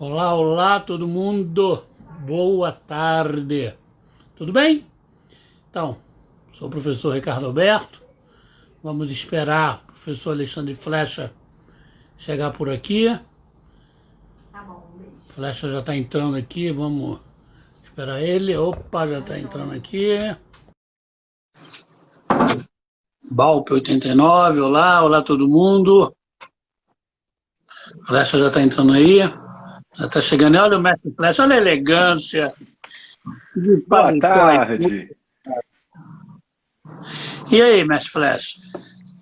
Olá, olá, todo mundo. Boa tarde. Tudo bem? Então, sou o professor Ricardo Alberto. Vamos esperar o professor Alexandre Flecha chegar por aqui. Tá bom, um beijo. Flecha já está entrando aqui, vamos esperar ele. Opa, já está entrando aqui. Balpe 89, olá, olá todo mundo. Flecha já está entrando aí. Já está chegando. Olha o mestre Flecha, olha a elegância de Boa paletó. tarde. E aí, mestre Flecha?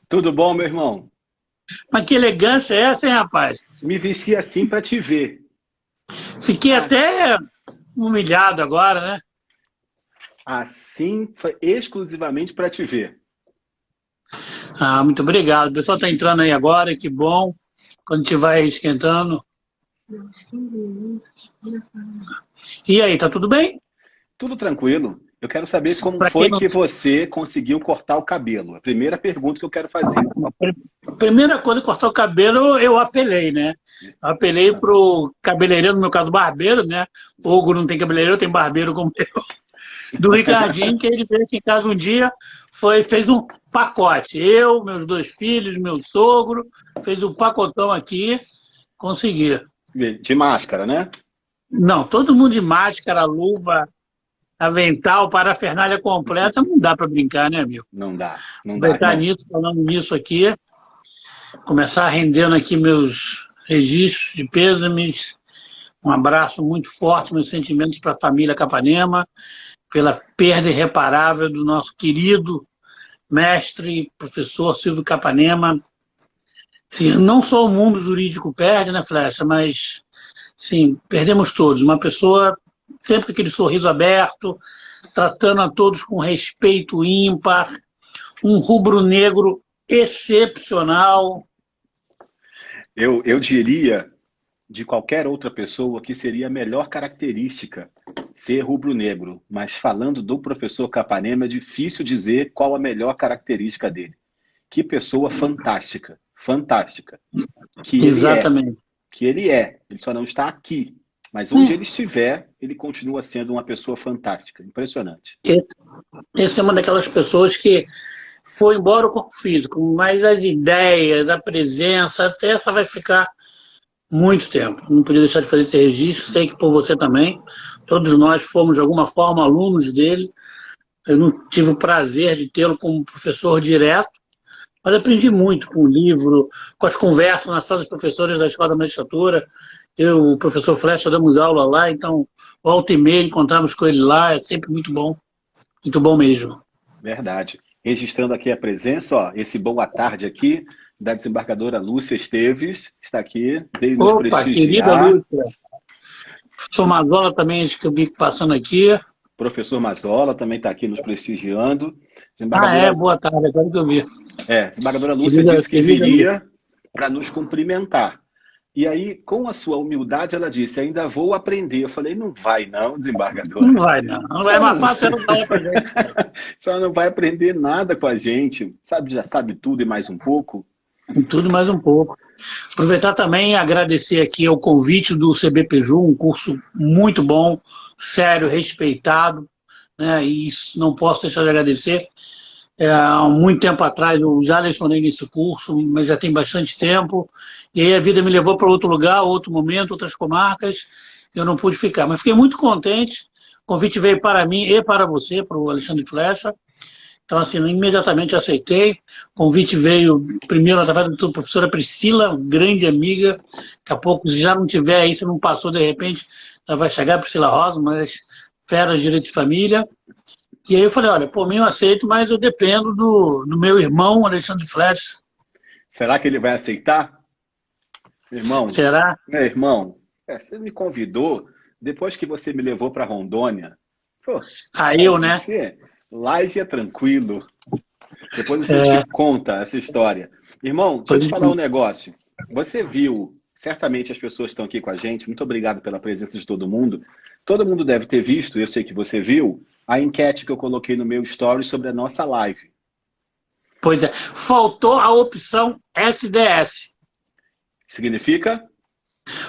Tudo bom, meu irmão? Mas que elegância é essa, hein, rapaz? Me vesti assim para te ver. Fiquei Ah, até humilhado agora, né? Assim, foi exclusivamente para te ver. Ah, muito obrigado. O pessoal está entrando aí agora, que bom. Quando a gente vai esquentando. E aí, tá tudo bem? Tudo tranquilo. Eu quero saber como Para quem foi não. que você conseguiu cortar o cabelo. A primeira pergunta que eu quero fazer. A primeira coisa, cortar o cabelo, eu apelei, né? Eu apelei pro cabeleireiro, no meu caso, barbeiro, né? O Hugo não tem cabeleireiro, tem barbeiro como eu. Do Ricardinho, que ele veio aqui em casa um dia, fez um pacote. Eu, meus dois filhos, meu sogro, fez um pacotão aqui, consegui. De máscara, né? Não, todo mundo de máscara, luva, avental, parafernália completa, não dá para brincar, né, amigo? Não dá, não dá, Aproveitar irmão. nisso, falando nisso aqui, começar rendendo aqui meus registros de pêsames. Um abraço muito forte, meus sentimentos para a família Capanema, pela perda irreparável do nosso querido mestre, professor Silvio Capanema. Sim, não só o mundo jurídico perde, né, Flecha, mas sim, perdemos todos. Uma pessoa sempre com aquele sorriso aberto, tratando a todos com respeito ímpar, um rubro-negro excepcional. Eu diria de qualquer outra pessoa que seria a melhor característica ser rubro-negro. Mas falando do professor Capanema, é difícil dizer qual a melhor característica dele. Que pessoa fantástica, fantástica. Que ele é, Exatamente. que ele é. Ele só não está aqui. Mas onde ele estiver, ele continua sendo uma pessoa fantástica. Impressionante. Essa é uma daquelas pessoas que foi embora o corpo físico, mas as ideias, a presença, até essa vai ficar muito tempo. Não podia deixar de fazer esse registro, sei que por você também. Todos nós fomos, de alguma forma, alunos dele. Eu não tive o prazer de tê-lo como professor direto, mas aprendi muito com o livro, com as conversas na sala dos professores da Escola da Magistratura. Eu, o professor Flecha, damos aula lá, então, volta e meia, encontramos com ele lá, é sempre muito bom mesmo. Verdade. Registrando aqui a presença, ó, esse boa tarde aqui da desembargadora Lúcia Esteves, está aqui, veio nos Opa, querida prestigiar. Lúcia, sou Mazola também, acho que eu vi passando aqui. Professor Mazola também está aqui nos prestigiando. Ah, é, Desembargadora, boa tarde, agora que eu vi. desembargadora Lúcia Querida, disse que querida Lúcia. viria para nos cumprimentar. E aí, com a sua humildade, ela disse: ainda vou aprender. Eu falei: não vai, não, desembargadora. Não vai, não. Não vai, é Só mais não, fácil você não dar pra gente. só não vai aprender nada com a gente. Sabe, já sabe tudo e mais um pouco. Tudo e mais um pouco. Aproveitar também e agradecer aqui ao convite do CBPJU, um curso muito bom, sério, respeitado, né? E isso não posso deixar de agradecer. Há muito tempo atrás eu já lecionei nesse curso, mas já tem bastante tempo. E aí a vida me levou para outro lugar, outro momento, outras comarcas. Eu não pude ficar, mas fiquei muito contente. O convite veio para mim e para você, para o Alexandre Flecha. Então, assim, imediatamente aceitei. O convite veio primeiro através da professora Priscila, grande amiga. Daqui a pouco, se já não tiver aí, se não passou de repente, já vai chegar a Priscila Rosa, mas fera de direito de família. E aí eu falei, olha, por mim eu aceito, mas eu dependo do meu irmão, Alexandre Flecha. Será que ele vai aceitar? Irmão, Será? irmão, você me convidou depois que você me levou para Rondônia. Pô, Aí eu, né? live é tranquilo. Depois você te É, conta essa história. Irmão, deixa eu te falar um negócio. Você viu, certamente as pessoas estão aqui com a gente, muito obrigado pela presença de todo mundo. Todo mundo deve ter visto, eu sei que você viu, a enquete que eu coloquei no meu story sobre a nossa live. pois é. Faltou a opção SDS. Significa?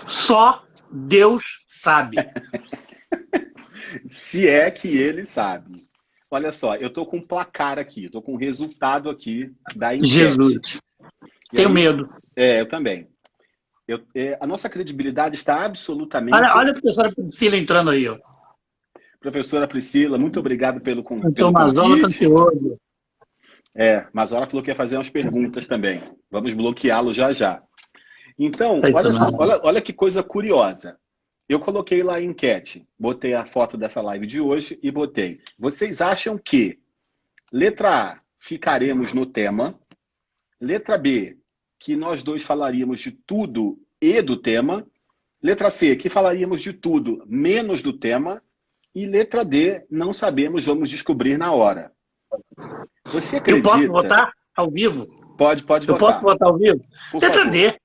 Só Deus sabe. Se é que ele sabe. Olha só, eu estou com um placar aqui, estou com um resultado aqui da enquete. Jesus. Tenho medo. Eu também. A nossa credibilidade está absolutamente... Olha a professora Priscila entrando aí. Ó. Professora Priscila, muito obrigado pelo convite. Então, Mazola está ansioso. Mazola falou que ia fazer umas perguntas também. Vamos bloqueá-lo já já. Então, olha que coisa curiosa. Eu coloquei lá a enquete, botei a foto dessa live de hoje e botei. Vocês acham que, letra A, ficaremos no tema, letra B, que nós dois falaríamos de tudo e do tema, letra C, que falaríamos de tudo menos do tema, e letra D, não sabemos, vamos descobrir na hora. Você acredita? Eu posso votar ao vivo? Pode votar. Eu posso votar ao vivo? Letra D.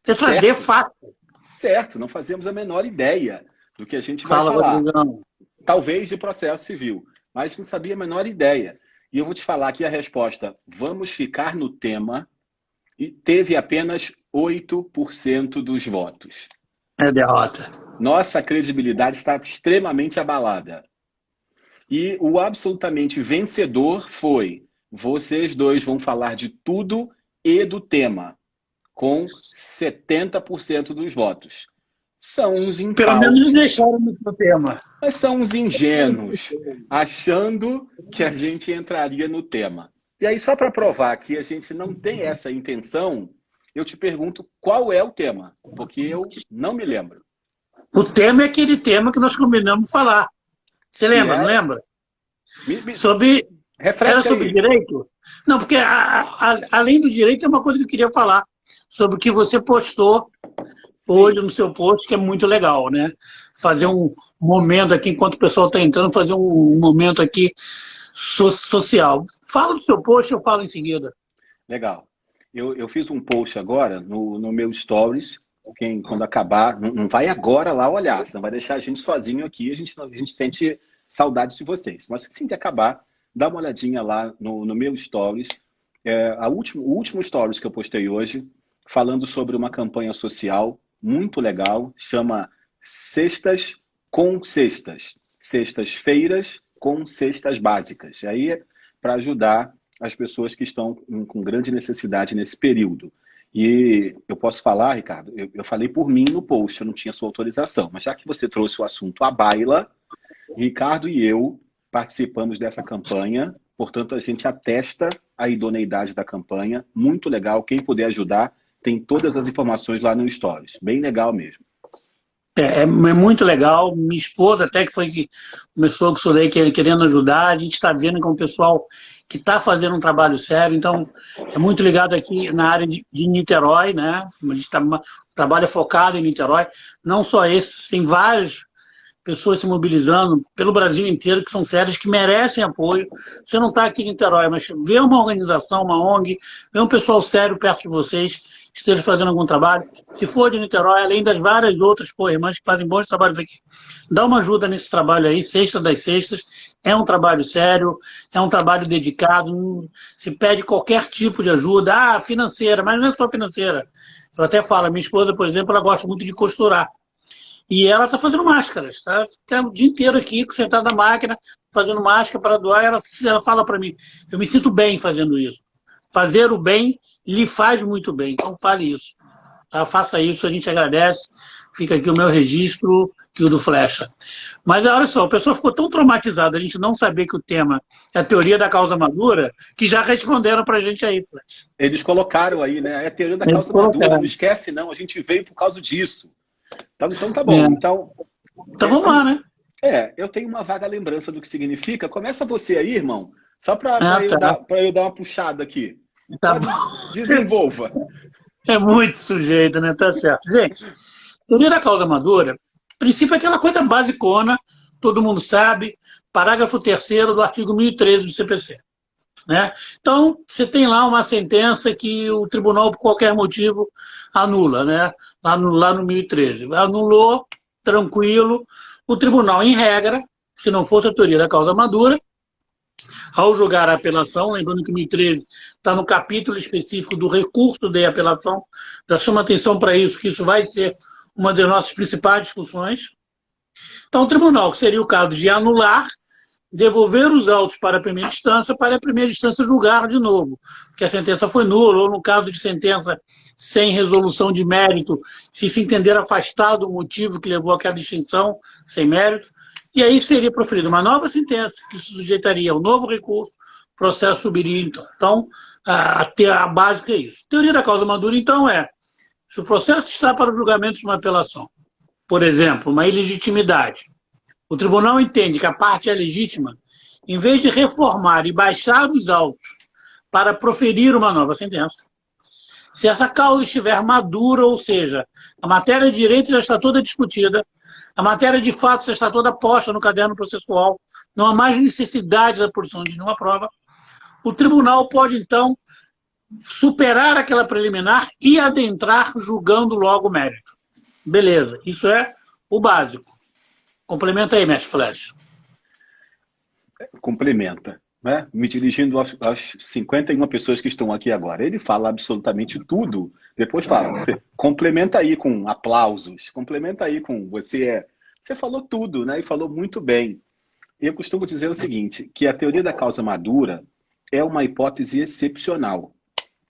Letra D, fácil. Certo, não fazemos a menor ideia do que a gente vai falar. Rodrigão. Talvez de processo civil, mas não sabia a menor ideia. E eu vou te falar aqui a resposta. Vamos ficar no tema e teve apenas 8% dos votos. É derrota. Nossa credibilidade está extremamente abalada. E o absolutamente vencedor foi: vocês dois vão falar de tudo e do tema, com 70% dos votos. São uns incautos. Pelo menos deixaram no tema. Mas são uns ingênuos, achando que a gente entraria no tema. E aí, só para provar que a gente não tem essa intenção, eu te pergunto qual é o tema, porque eu não me lembro. O tema é aquele tema que nós combinamos falar. Você lembra, não lembra? Sobre... Era sobre direito? Não, porque além do direito, é uma coisa que eu queria falar. Sobre o que você postou hoje no seu post, que é muito legal, né? Fazer um momento aqui, enquanto o pessoal está entrando, fazer um momento aqui social. Fala do seu post, eu falo em seguida. Legal. Eu fiz um post agora no meu Stories. Quando acabar, não vai agora lá olhar, senão vai deixar a gente sozinho aqui, a gente sente saudade de vocês. Mas assim que acabar, dá uma olhadinha lá no meu Stories. O último Stories que eu postei hoje, falando sobre uma campanha social muito legal, chama Cestas com Cestas. Cestas-feiras com cestas básicas. Aí é para ajudar as pessoas que estão com grande necessidade nesse período. E eu posso falar, Ricardo, eu falei por mim no post, eu não tinha sua autorização, mas já que você trouxe o assunto à baila, Ricardo e eu participamos dessa campanha, portanto a gente atesta a idoneidade da campanha, muito legal, quem puder ajudar, tem todas as informações lá no Stories, bem legal mesmo. É muito legal, minha esposa até que foi que começou com o Soleil querendo ajudar, a gente está vendo que é um pessoal que está fazendo um trabalho sério, então é muito ligado aqui na área de Niterói, né? A gente trabalha focado em Niterói, não só esse, tem várias pessoas se mobilizando pelo Brasil inteiro, que são sérias, que merecem apoio. Você não está aqui em Niterói, mas vê uma organização, uma ONG, vê um pessoal sério perto de vocês, que esteja fazendo algum trabalho. Se for de Niterói, além das várias outras irmãs que fazem bons trabalhos aqui, dá uma ajuda nesse trabalho aí, Sexta das Sextas. É um trabalho sério, é um trabalho dedicado, se pede qualquer tipo de ajuda, financeira, mas não é só financeira. Eu até falo, minha esposa, por exemplo, ela gosta muito de costurar. E ela está fazendo máscaras, tá? Fica o dia inteiro aqui, sentada na máquina, fazendo máscara para doar. Ela fala para mim, eu me sinto bem fazendo isso. Fazer o bem lhe faz muito bem, então fale isso. Tá? Faça isso, a gente agradece. Fica aqui o meu registro e o do Flecha. Mas olha só, o pessoal ficou tão traumatizado a gente não saber que o tema é a teoria da causa madura, que já responderam para a gente aí, Flecha. Eles colocaram aí, né? É a teoria da causa madura, não esquece não, a gente veio por causa disso. Então tá bom. Então vamos lá, né? Eu tenho uma vaga lembrança do que significa. Começa você aí, irmão, só para eu dar uma puxada aqui. Tá Desenvolva. É muito sujeito, né? Tá certo. Gente, teoria da causa madura, princípio é aquela coisa basicona, todo mundo sabe, parágrafo 3º do artigo 1013 do CPC. Né? Então, você tem lá uma sentença que o tribunal, por qualquer motivo, anula, né? Lá no 1013. Anulou, tranquilo. O tribunal, em regra, se não fosse a teoria da causa madura, ao julgar a apelação, lembrando que o 1013 está no capítulo específico do recurso de apelação, já chama atenção para isso, que isso vai ser uma das nossas principais discussões. Então, o tribunal, que seria o caso de anular, devolver os autos para a primeira instância julgar de novo, porque a sentença foi nula, ou no caso de sentença sem resolução de mérito, se entender afastado o motivo que levou àquela extinção, sem mérito, e aí seria proferida uma nova sentença, que se sujeitaria ao novo recurso, o processo subiria, então. Então, a básica é isso. A teoria da causa madura, então, se o processo está para o julgamento de uma apelação, por exemplo, uma ilegitimidade, o tribunal entende que a parte é legítima, em vez de reformar e baixar os autos para proferir uma nova sentença, se essa causa estiver madura, ou seja, a matéria de direito já está toda discutida, a matéria de fato já está toda posta no caderno processual, não há mais necessidade da produção de nenhuma prova, o tribunal pode, então, superar aquela preliminar e adentrar julgando logo o mérito. Beleza, isso é o básico. Complementa aí, mestre Flash. Complementa, né? Me dirigindo às 51 pessoas que estão aqui agora. Ele fala absolutamente tudo. Depois fala, complementa aí com aplausos, complementa aí com você falou tudo, né? E falou muito bem. Eu costumo dizer o seguinte, que a teoria da causa madura é uma hipótese excepcional.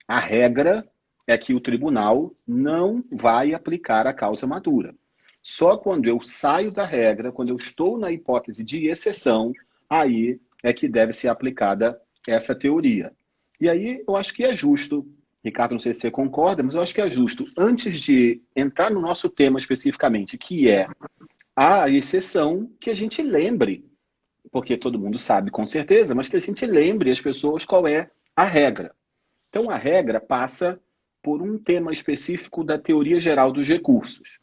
A regra é que o tribunal não vai aplicar a causa madura. Só quando eu saio da regra, quando eu estou na hipótese de exceção, aí é que deve ser aplicada essa teoria. E aí eu acho que é justo, Ricardo, não sei se você concorda, mas eu acho que é justo, antes de entrar no nosso tema especificamente, que é a exceção, que a gente lembre, porque todo mundo sabe com certeza, mas que a gente lembre as pessoas qual é a regra. Então a regra passa por um tema específico da teoria geral dos recursos.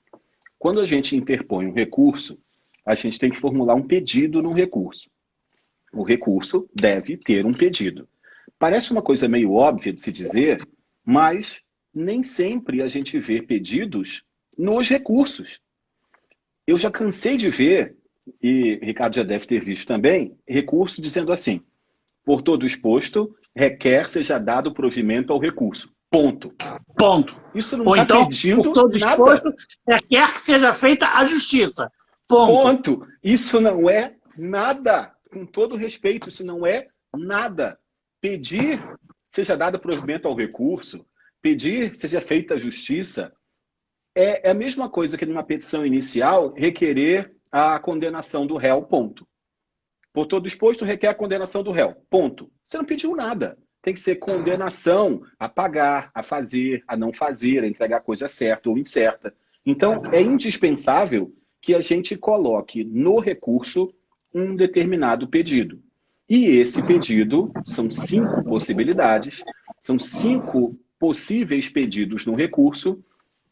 Quando a gente interpõe um recurso, a gente tem que formular um pedido no recurso. O recurso deve ter um pedido. Parece uma coisa meio óbvia de se dizer, mas nem sempre a gente vê pedidos nos recursos. Eu já cansei de ver, e Ricardo já deve ter visto também, recurso dizendo assim, por todo exposto, requer seja dado provimento ao recurso. Ponto. Ponto. Isso não Ou está então, pedindo por todo nada. exposto, requer que seja feita a justiça. Ponto. Ponto. Isso não é nada. Com todo respeito, isso não é nada. Pedir seja dado provimento ao recurso, pedir seja feita a justiça, é a mesma coisa que numa petição inicial requerer a condenação do réu, ponto. Por todo exposto, requer a condenação do réu, ponto. Você não pediu nada. Tem que ser condenação a pagar, a fazer, a não fazer, a entregar a coisa certa ou incerta. Então, é indispensável que a gente coloque no recurso um determinado pedido. E esse pedido, são 5 possibilidades, são 5 possíveis pedidos no recurso.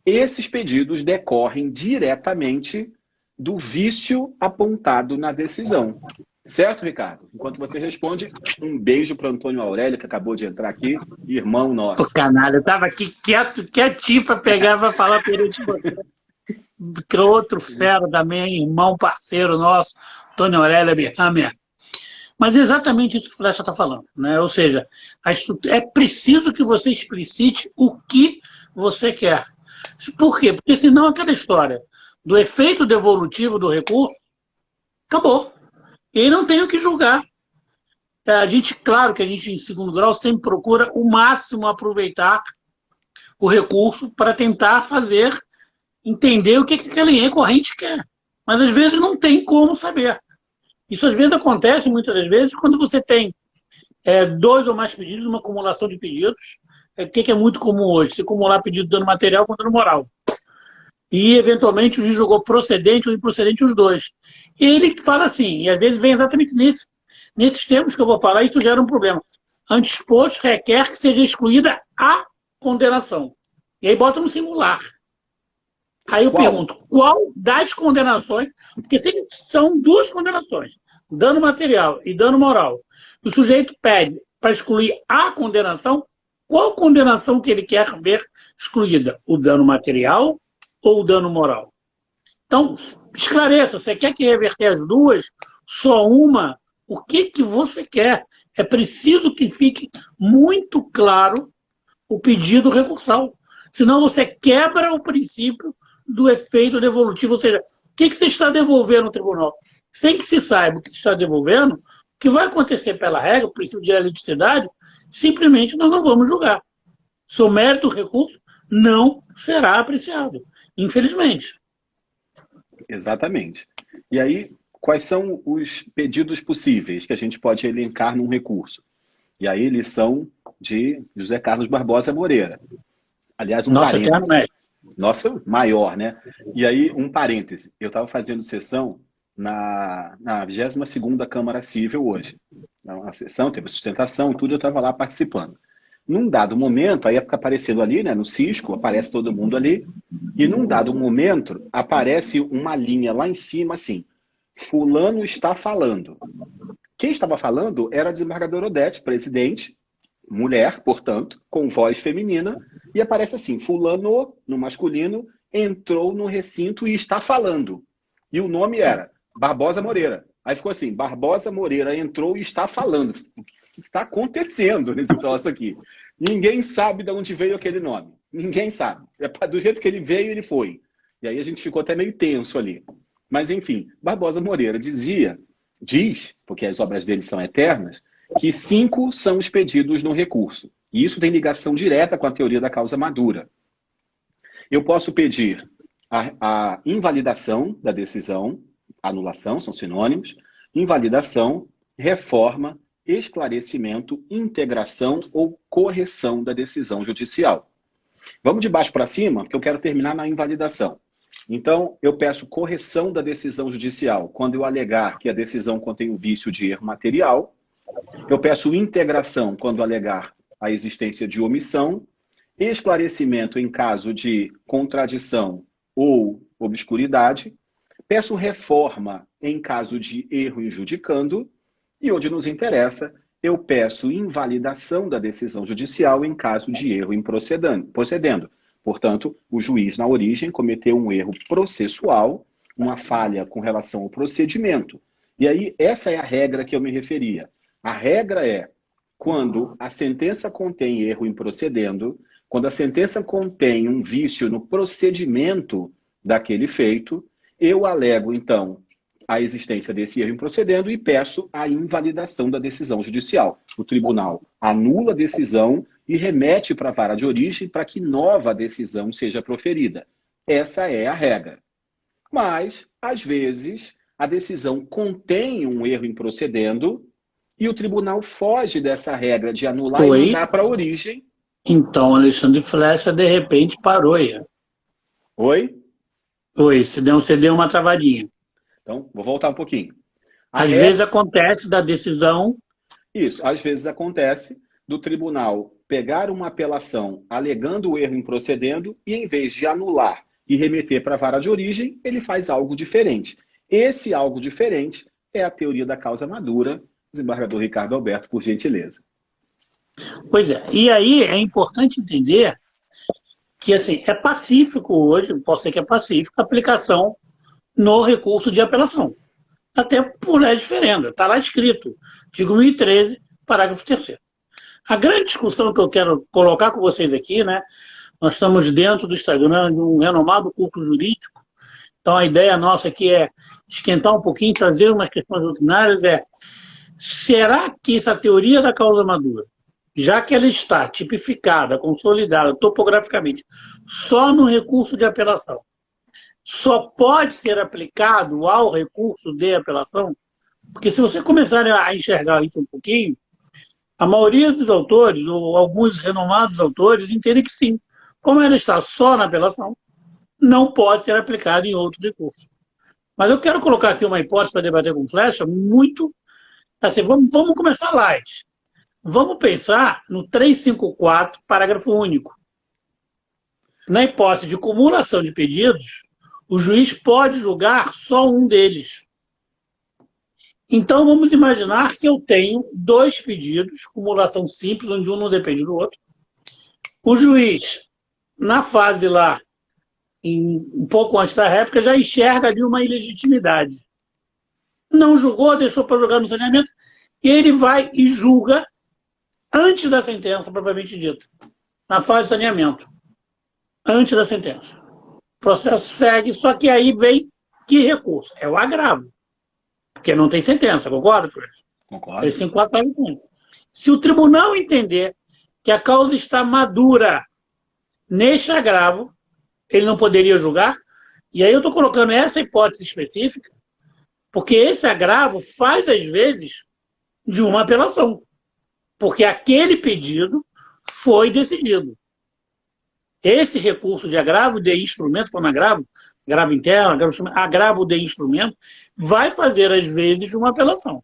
Esses pedidos decorrem diretamente do vício apontado na decisão. Certo, Ricardo? Enquanto você responde, um beijo para o Antônio Aurélio, que acabou de entrar aqui, irmão nosso. Pô, canalha, eu estava aqui quietinho para pegar e falar por ele de você. Que outro fera também, irmão, parceiro nosso, Antônio Aurélio Abihammer. Mas é exatamente isso que o Flecha está falando, né? Ou seja, é preciso que você explicite o que você quer. Por quê? Porque senão aquela história do efeito devolutivo do recurso acabou. E não tem o que julgar. A gente, claro que a gente, em segundo grau, sempre procura o máximo aproveitar o recurso para tentar entender o que aquele recorrente quer. Mas às vezes não tem como saber. Isso às vezes acontece, muitas das vezes, quando você tem 2 ou mais pedidos, uma acumulação de pedidos. O que é muito comum hoje? Se acumular pedido de dano material com dano moral. E, eventualmente, o juiz jogou procedente ou improcedente os dois. E ele fala assim, e às vezes vem exatamente nesses termos que eu vou falar, isso gera um problema. Anteexposto requer que seja excluída a condenação. E aí bota no singular. Aí eu pergunto, qual das condenações, porque se são 2 condenações, dano material e dano moral, o sujeito pede para excluir a condenação, qual condenação que ele quer ver excluída? O dano material ou o dano moral? Então, esclareça, você quer que reverter as 2, só uma? O que você quer? É preciso que fique muito claro o pedido recursal. Senão você quebra o princípio do efeito devolutivo, ou seja, o que você está devolvendo no tribunal? Sem que se saiba o que você está devolvendo, o que vai acontecer pela regra, o princípio de eliticidade, simplesmente nós não vamos julgar. Seu mérito do recurso não será apreciado, infelizmente. Exatamente. E aí, quais são os pedidos possíveis que a gente pode elencar num recurso? E aí eles são de José Carlos Barbosa Moreira. Aliás, um Nossa, parêntese. Nossa, maior, né? E aí, um parêntese. Eu estava fazendo sessão na 22ª Câmara Civil hoje. Uma sessão, teve sustentação, tudo, eu estava lá participando. Num dado momento, aí fica aparecendo ali, né, no Cisco, aparece todo mundo ali, e num dado momento, aparece uma linha lá em cima, assim, fulano está falando. Quem estava falando era a desembargadora Odete, presidente, mulher, portanto, com voz feminina, e aparece assim, fulano, no masculino, entrou no recinto e está falando. E o nome era Barbosa Moreira. Aí ficou assim, Barbosa Moreira entrou e está falando. O que está acontecendo nesse troço aqui? Ninguém sabe de onde veio aquele nome. Ninguém sabe. Do jeito que ele veio, ele foi. E aí a gente ficou até meio tenso ali. Mas, enfim, Barbosa Moreira diz, porque as obras dele são eternas, que 5 são os pedidos no recurso. E isso tem ligação direta com a teoria da causa madura. Eu posso pedir a invalidação da decisão, anulação, são sinônimos, invalidação, reforma, esclarecimento, integração ou correção da decisão judicial. Vamos de baixo para cima, porque eu quero terminar na invalidação. Então, eu peço correção da decisão judicial quando eu alegar que a decisão contém um vício de erro material. Eu peço integração quando alegar a existência de omissão, esclarecimento em caso de contradição ou obscuridade, peço reforma em caso de erro injudicando, e onde nos interessa, eu peço invalidação da decisão judicial em caso de erro procedendo. Portanto, o juiz, na origem, cometeu um erro processual, uma falha com relação ao procedimento. E aí, essa é a regra que eu me referia. A regra é, quando a sentença contém erro improcedendo, quando a sentença contém um vício no procedimento daquele feito, eu alego, então, a existência desse erro improcedendo e peço a invalidação da decisão judicial. O tribunal anula a decisão e remete para a vara de origem para que nova decisão seja proferida. Essa é a regra. Mas, às vezes, a decisão contém um erro improcedendo e o tribunal foge dessa regra de anular e mandar para a origem. Então, Alexandre Flecha, de repente, parou aí. Oi? Oi, você deu uma travadinha. Então, vou voltar um pouquinho. Às vezes acontece da decisão... Isso, às vezes acontece do tribunal pegar uma apelação alegando o erro improcedendo e, em vez de anular e remeter para a vara de origem, ele faz algo diferente. Esse algo diferente é a teoria da causa madura, desembargador Ricardo Alberto, por gentileza. Pois é, e aí é importante entender que assim, é pacífico hoje, posso ser que é pacífico, a aplicação no recurso de apelação. Até por lei diferenda, está lá escrito, artigo 1013, parágrafo 3º. A grande discussão que eu quero colocar com vocês aqui, né? Nós estamos dentro do Instagram de um renomado curso jurídico, então a ideia nossa aqui é esquentar um pouquinho, trazer umas questões doutrinárias, será que essa teoria da causa madura, já que ela está tipificada, consolidada topograficamente, só no recurso de apelação, só pode ser aplicado ao recurso de apelação? Porque se você começar a enxergar isso um pouquinho, a maioria dos autores, ou alguns renomados autores, entendem que sim. Como ela está só na apelação, não pode ser aplicada em outro recurso. Mas eu quero colocar aqui uma hipótese para debater com Flecha, muito... Assim, vamos começar light. Vamos pensar no 354, parágrafo único. Na hipótese de cumulação de pedidos, o juiz pode julgar só um deles. Então, vamos imaginar que eu tenho 2 pedidos, cumulação simples, onde um não depende do outro. O juiz, na fase lá, um pouco antes da réplica, já enxerga ali uma ilegitimidade. Não julgou, deixou para julgar no saneamento, e ele vai e julga antes da sentença, propriamente dita, na fase de saneamento, antes da sentença. o processo segue, só que aí vem que recurso? É o agravo. Porque não tem sentença, concorda, Fred? Concordo. Esse enquadra para mim. Se o tribunal entender que a causa está madura neste agravo, ele não poderia julgar. E aí eu estou colocando essa hipótese específica, porque esse agravo faz, às vezes, de uma apelação. Porque aquele pedido foi decidido. Esse recurso de agravo de instrumento, falando agravo interno, agravo de instrumento, vai fazer, às vezes, uma apelação.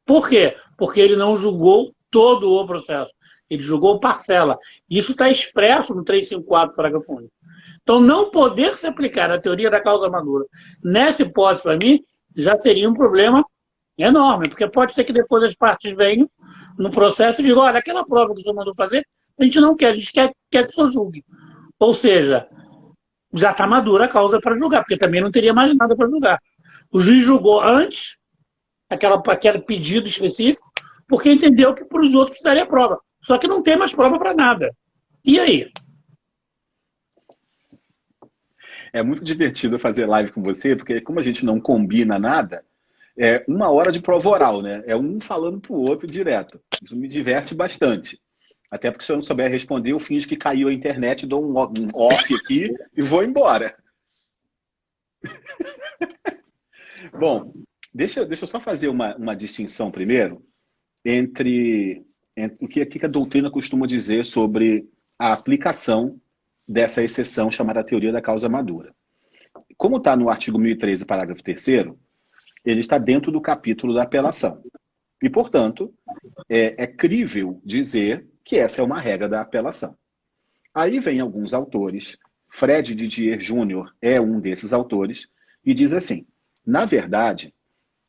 Por quê? Porque ele não julgou todo o processo. Ele julgou parcela. Isso está expresso no 354, parágrafo único. Então, não poder se aplicar a teoria da causa madura nessa hipótese, para mim, já seria um problema enorme, porque pode ser que depois as partes venham no processo e digam, olha, aquela prova que o senhor mandou fazer, a gente não quer, a gente quer que o senhor julgue. Ou seja, já está madura a causa para julgar, porque também não teria mais nada para julgar. O juiz julgou antes aquele pedido específico, porque entendeu que para os outros precisaria prova. Só que não tem mais prova para nada. E aí? É muito divertido fazer live com você, porque como a gente não combina nada, é 1 hora de prova oral, né? É um falando pro outro direto. Isso me diverte bastante. Até porque se eu não souber responder, eu finjo que caiu a internet, dou um off aqui e vou embora. Bom, deixa eu só fazer uma distinção primeiro entre o que a doutrina costuma dizer sobre a aplicação dessa exceção chamada teoria da causa madura. Como está no artigo 1013, parágrafo 3º, ele está dentro do capítulo da apelação. E, portanto, é crível dizer que essa é uma regra da apelação. Aí vem alguns autores, Fred Didier Júnior é um desses autores, e diz assim, na verdade,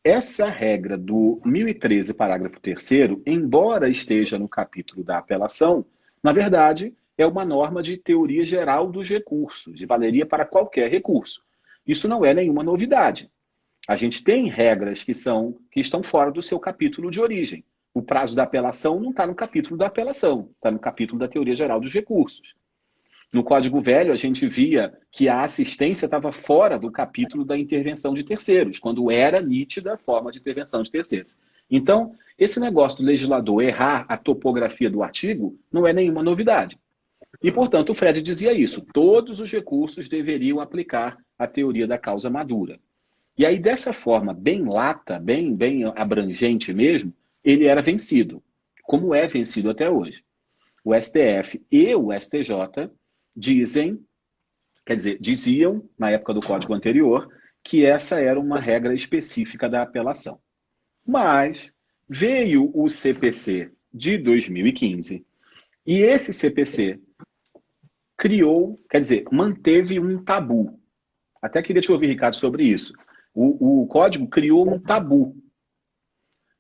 essa regra do 1013, parágrafo 3º, embora esteja no capítulo da apelação, na verdade, é uma norma de teoria geral dos recursos, de valeria para qualquer recurso. Isso não é nenhuma novidade. A gente tem regras que estão fora do seu capítulo de origem. O prazo da apelação não está no capítulo da apelação, está no capítulo da teoria geral dos recursos. No Código Velho, a gente via que a assistência estava fora do capítulo da intervenção de terceiros, quando era nítida a forma de intervenção de terceiros. Então, esse negócio do legislador errar a topografia do artigo não é nenhuma novidade. E, portanto, o Fred dizia isso. Todos os recursos deveriam aplicar a teoria da causa madura. E aí, dessa forma, bem lata, bem abrangente mesmo, ele era vencido, como é vencido até hoje. O STF e o STJ diziam, na época do Código anterior, que essa era uma regra específica da apelação. Mas veio o CPC de 2015, e esse CPC manteve um tabu. Até queria te ouvir, Ricardo, sobre isso. O Código criou um tabu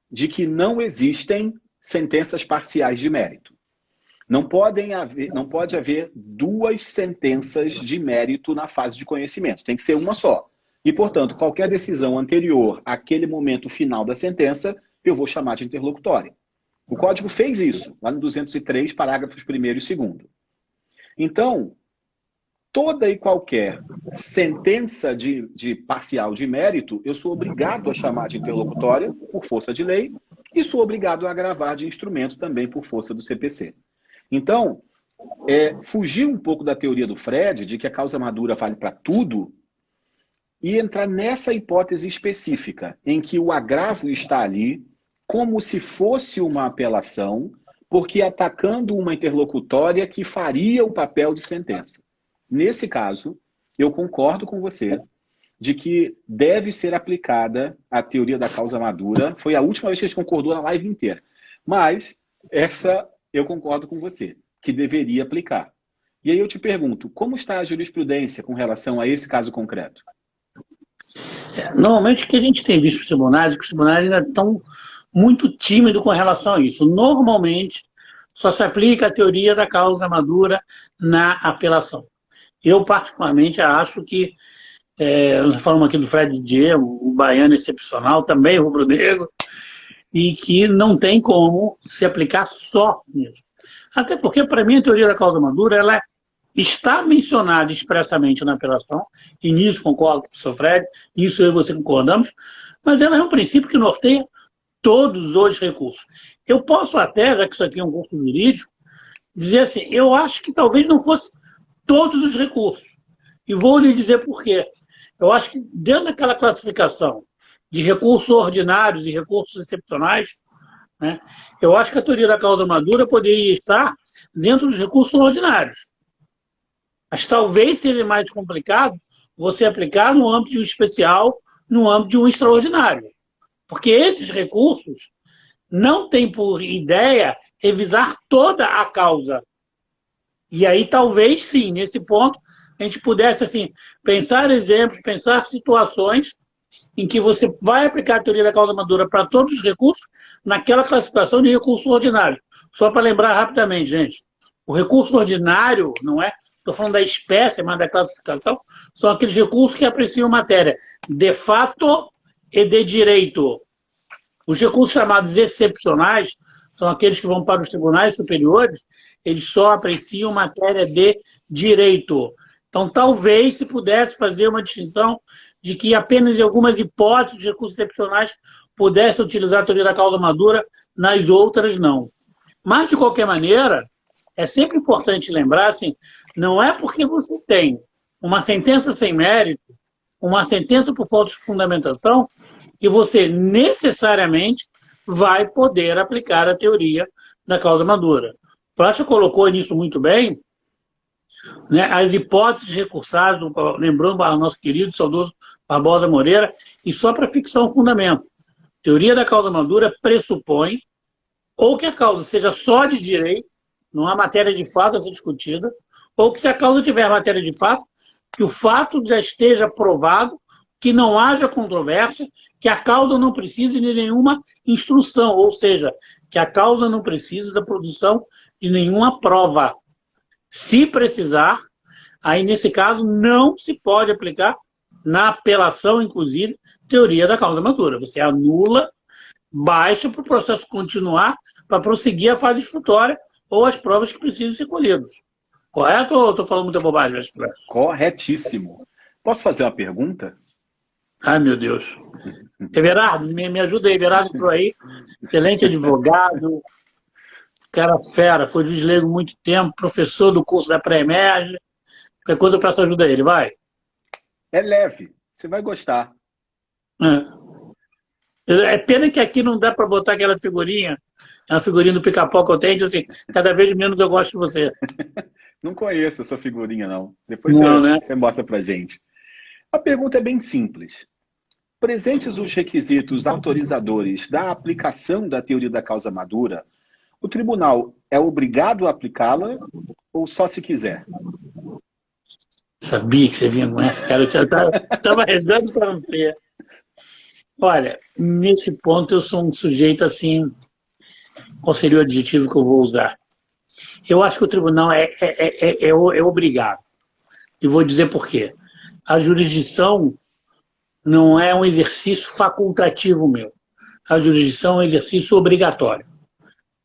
de que não existem sentenças parciais de mérito. Não pode haver duas sentenças de mérito na fase de conhecimento. Tem que ser uma só. E, portanto, qualquer decisão anterior àquele momento final da sentença, eu vou chamar de interlocutória. O Código fez isso, lá no 203, parágrafos 1º e 2º. Então, toda e qualquer sentença de parcial de mérito, eu sou obrigado a chamar de interlocutória por força de lei e sou obrigado a agravar de instrumento também por força do CPC. Então, fugir um pouco da teoria do Fred, de que a causa madura vale para tudo, e entrar nessa hipótese específica, em que o agravo está ali como se fosse uma apelação, porque atacando uma interlocutória que faria o papel de sentença. Nesse caso, eu concordo com você de que deve ser aplicada a teoria da causa madura. Foi a última vez que a gente concordou na live inteira. Mas essa eu concordo com você, que deveria aplicar. E aí eu te pergunto, como está a jurisprudência com relação a esse caso concreto? Normalmente o que a gente tem visto nos tribunais, que os tribunais ainda estão muito tímidos com relação a isso. Normalmente, só se aplica a teoria da causa madura na apelação. Eu, particularmente, acho que, nós falamos aqui do Fred Didier, o baiano excepcional, também rubro-negro, e que não tem como se aplicar só nisso. Até porque, para mim, a teoria da causa madura ela é está mencionado expressamente na apelação, e nisso concordo com o professor Fred, nisso eu e você concordamos, mas ela é um princípio que norteia todos os recursos. Eu posso até, já que isso aqui é um curso jurídico, dizer assim, eu acho que talvez não fosse todos os recursos. E vou lhe dizer por quê. Eu acho que dentro daquela classificação de recursos ordinários e recursos excepcionais, né, eu acho que a teoria da causa madura poderia estar dentro dos recursos ordinários. Mas talvez seja mais complicado você aplicar no âmbito de um especial, no âmbito de um extraordinário. Porque esses recursos não têm por ideia revisar toda a causa. E aí talvez, sim, nesse ponto, a gente pudesse assim, pensar exemplos, pensar situações em que você vai aplicar a teoria da causa madura para todos os recursos naquela classificação de recursos ordinários. Só para lembrar rapidamente, gente, o recurso ordinário, não é? Estou falando da espécie, mas da classificação, são aqueles recursos que apreciam matéria de fato e de direito. Os recursos chamados excepcionais são aqueles que vão para os tribunais superiores, eles só apreciam matéria de direito. Então, talvez se pudesse fazer uma distinção de que apenas em algumas hipóteses de recursos excepcionais pudesse utilizar a teoria da causa madura, nas outras não. Mas, de qualquer maneira, é sempre importante lembrar, assim, não é porque você tem uma sentença sem mérito, uma sentença por falta de fundamentação, que você necessariamente vai poder aplicar a teoria da causa madura. O Praça colocou nisso muito bem, né, as hipóteses recursadas, lembrando ao nosso querido saudoso Barbosa Moreira, e só para fixar um fundamento. Teoria da causa madura pressupõe ou que a causa seja só de direito, não há matéria de fato a ser discutida, ou que se a causa tiver matéria de fato, que o fato já esteja provado, que não haja controvérsia, que a causa não precise de nenhuma instrução, ou seja, que a causa não precise da produção de nenhuma prova. Se precisar, aí nesse caso não se pode aplicar na apelação, inclusive, teoria da causa madura. Você anula, baixa para o processo continuar, para prosseguir a fase instrutória ou as provas que precisam ser colhidas. Correto ou estou falando muita bobagem? Corretíssimo. Posso fazer uma pergunta? Ai, meu Deus. Everardo, me ajuda aí. Everardo entrou aí. Excelente advogado. Cara fera. Foi juiz leigo muito tempo. Professor do curso da pré-emerge. Qualquer coisa eu peço ajuda a ele. Vai. É leve. Você vai gostar. É pena que aqui não dá para botar aquela figurinha. É uma figurinha do Pica-Pau que eu tenho. Assim, cada vez menos eu gosto de você. Não conheço essa figurinha, não. Depois você mostra pra gente. A pergunta é bem simples. Presentes os requisitos autorizadores da aplicação da teoria da causa madura, o tribunal é obrigado a aplicá-la ou só se quiser? Sabia que você vinha com essa, cara. Eu estava rezando para não ser. Olha, nesse ponto eu sou um sujeito assim... Qual seria o adjetivo que eu vou usar? Eu acho que o tribunal é obrigado. E vou dizer por quê. A jurisdição não é um exercício facultativo meu. A jurisdição é um exercício obrigatório.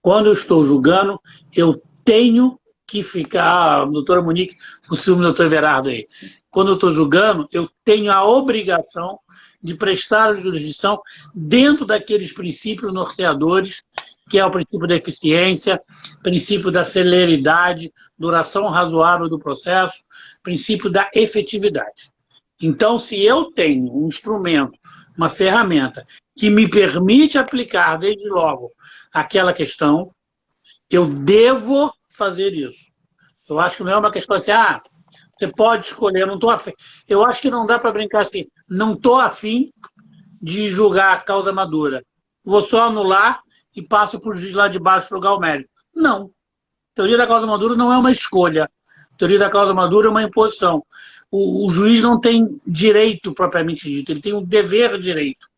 Quando eu estou julgando, eu tenho que ficar... A doutora Monique, o ciúme do doutor Everardo aí. Quando eu estou julgando, eu tenho a obrigação de prestar a jurisdição dentro daqueles princípios norteadores, que é o princípio da eficiência, princípio da celeridade, duração razoável do processo, princípio da efetividade. Então, se eu tenho um instrumento, uma ferramenta, que me permite aplicar, desde logo, aquela questão, eu devo fazer isso. Eu acho que não é uma questão assim, você pode escolher, não estou afim. Eu acho que não dá para brincar assim, não estou afim de julgar a causa madura. Vou só anular e passo para o juiz lá de baixo julgar o mérito. Não. Teoria da causa madura não é uma escolha. Teoria da causa madura é uma imposição. O juiz não tem direito propriamente dito, ele tem um dever direito.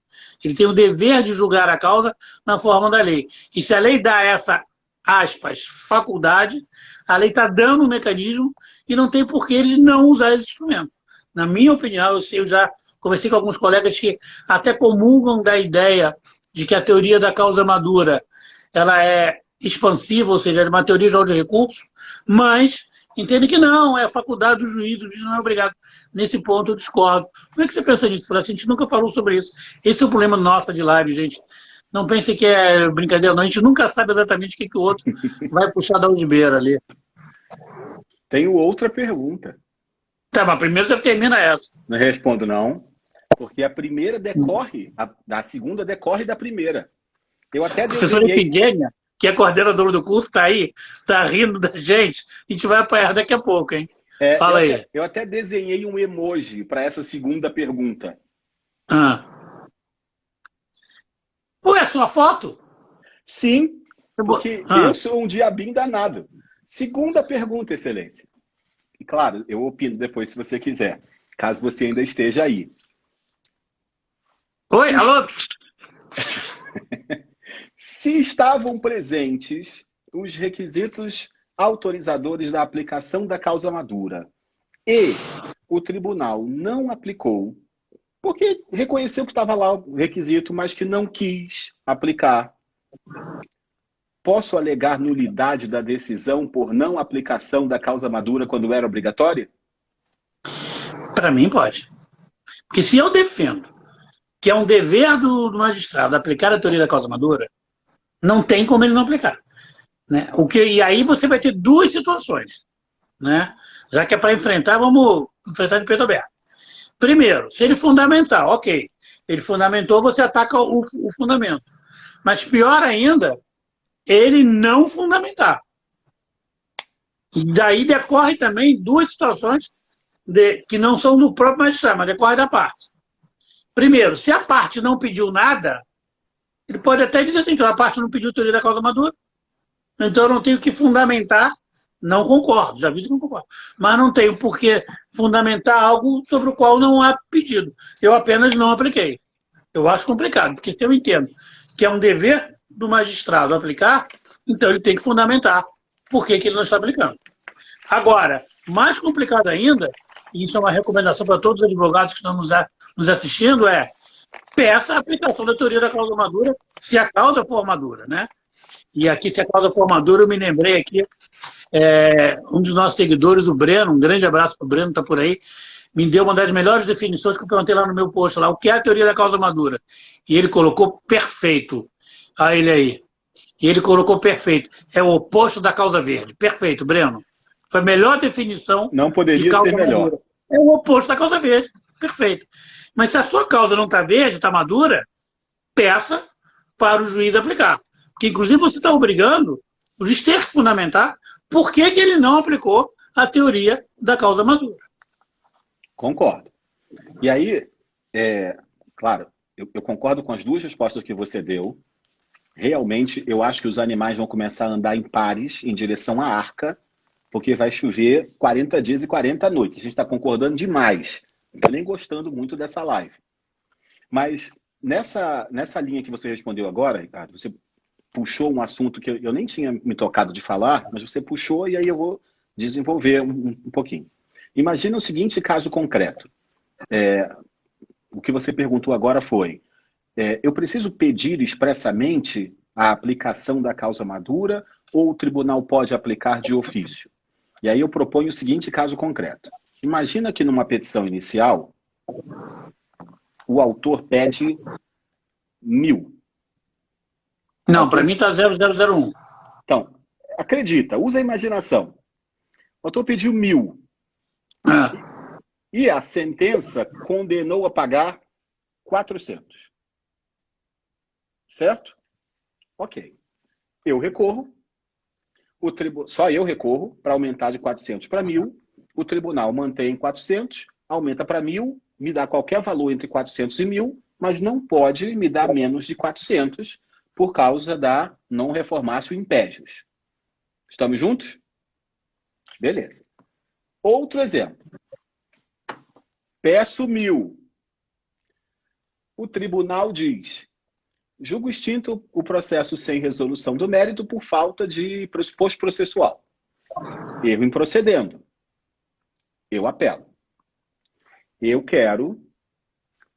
Ele tem o dever de julgar a causa na forma da lei. E se a lei dá essa, aspas, faculdade, a lei está dando um mecanismo e não tem por que ele não usar esse instrumento. Na minha opinião, eu já conversei com alguns colegas que até comungam da ideia de que a teoria da causa madura ela é expansiva, ou seja, é uma teoria de recurso, mas entendem que não, é a faculdade do juiz, o juiz não é obrigado. Nesse ponto eu discordo. Como é que você pensa nisso, Flávio? A gente nunca falou sobre isso. Esse é o problema nosso de live, gente. Não pense que é brincadeira, não. A gente nunca sabe exatamente o que o outro vai puxar da algibeira ali. Tenho outra pergunta. Tá, mas primeiro você termina essa. Não respondo, não. Porque a primeira decorre, a segunda decorre da primeira. Eu até A professora desenhei... Efigênia, que é coordenadora do curso, está aí, está rindo da gente. A gente vai apanhar daqui a pouco, hein? Fala aí. Eu até desenhei um emoji para essa segunda pergunta. Ué, é sua foto? Sim, porque eu sou um diabinho danado. Segunda pergunta, Excelência. E claro, eu opino depois se você quiser, caso você ainda esteja aí. Oi, alô? Se estavam presentes os requisitos autorizadores da aplicação da causa madura e o tribunal não aplicou, porque reconheceu que estava lá o requisito, mas que não quis aplicar, posso alegar nulidade da decisão por não aplicação da causa madura quando era obrigatória? Para mim, pode. Porque se eu defendo que é um dever do magistrado aplicar a teoria da causa madura, não tem como ele não aplicar. Né? E aí você vai ter duas situações. Né? Já que é para enfrentar, vamos enfrentar de peito aberto. Primeiro, se ele fundamentar, ok. Ele fundamentou, você ataca o fundamento. Mas pior ainda, ele não fundamentar. E daí decorre também duas situações que não são do próprio magistrado, mas decorre da parte. Primeiro, se a parte não pediu nada, ele pode até dizer assim, a parte não pediu teoria da causa madura, então eu não tenho que fundamentar, não concordo, já vi que não concordo, mas não tenho por que fundamentar algo sobre o qual não há pedido. Eu apenas não apliquei. Eu acho complicado, porque se eu entendo que é um dever do magistrado aplicar, então ele tem que fundamentar por que ele não está aplicando. Agora, mais complicado ainda, e isso é uma recomendação para todos os advogados que estão nos assistindo, peça a aplicação da teoria da causa madura, se a causa for madura, né? E aqui, se a causa for madura, eu me lembrei aqui, um dos nossos seguidores, o Breno, um grande abraço para o Breno, está por aí, me deu uma das melhores definições que eu perguntei lá no meu post, lá, o que é a teoria da causa madura? E ele colocou perfeito. Olha ele aí. E ele colocou perfeito. É o oposto da causa verde. Perfeito, Breno. Foi a melhor definição. Não poderia ser melhor. Madura. É o oposto da causa verde. Perfeito. Mas se a sua causa não está verde, está madura, peça para o juiz aplicar. Porque, inclusive, você está obrigando o juiz ter que fundamentar por que ele não aplicou a teoria da causa madura. Concordo. E aí, claro, eu concordo com as duas respostas que você deu. Realmente, eu acho que os animais vão começar a andar em pares em direção à arca, porque vai chover 40 dias e 40 noites. A gente está concordando demais. Não estou nem gostando muito dessa live. Mas nessa linha que você respondeu agora, Ricardo, você puxou um assunto que eu nem tinha me tocado de falar, mas você puxou e aí eu vou desenvolver um pouquinho. Imagina o seguinte caso concreto. O que você perguntou agora foi, eu preciso pedir expressamente a aplicação da causa madura ou o tribunal pode aplicar de ofício? E aí eu proponho o seguinte caso concreto. Imagina que numa petição inicial, o autor pede 1.000. Não, para mim está 0001. Então, acredita, usa a imaginação. O autor pediu 1.000. E a sentença condenou a pagar 400. Certo? Ok. Eu recorro. Só eu recorro para aumentar de 400 para 1.000. O tribunal mantém 400, aumenta para 1.000, me dá qualquer valor entre 400 e 1.000, mas não pode me dar menos de 400 por causa da não reformácio impégios. Estamos juntos? Beleza. Outro exemplo. Peço 1.000. O tribunal diz, julgo extinto o processo sem resolução do mérito por falta de pressuposto processual. Erro em procedendo. Eu apelo. Eu quero,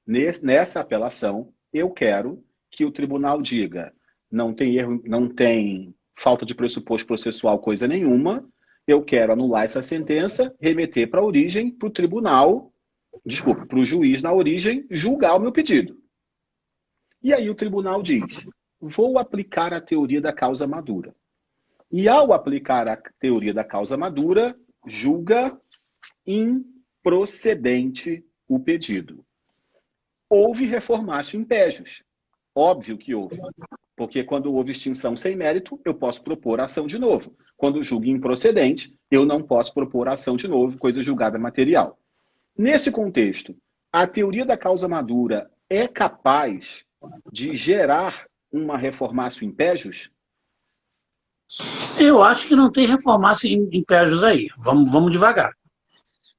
nessa apelação, eu quero que o tribunal diga, não tem erro, não tem falta de pressuposto processual coisa nenhuma, eu quero anular essa sentença, remeter para a origem, para o tribunal, desculpa, para o juiz na origem, julgar o meu pedido. E aí o tribunal diz, vou aplicar a teoria da causa madura. E ao aplicar a teoria da causa madura, julga improcedente o pedido. Houve reformácio impégios. Óbvio que houve. Porque quando houve extinção sem mérito, eu posso propor a ação de novo. Quando julgo improcedente, eu não posso propor a ação de novo, coisa julgada material. Nesse contexto, a teoria da causa madura é capaz de gerar uma reformácio impégios? Eu acho que não tem reformácio impérios aí. Vamos devagar.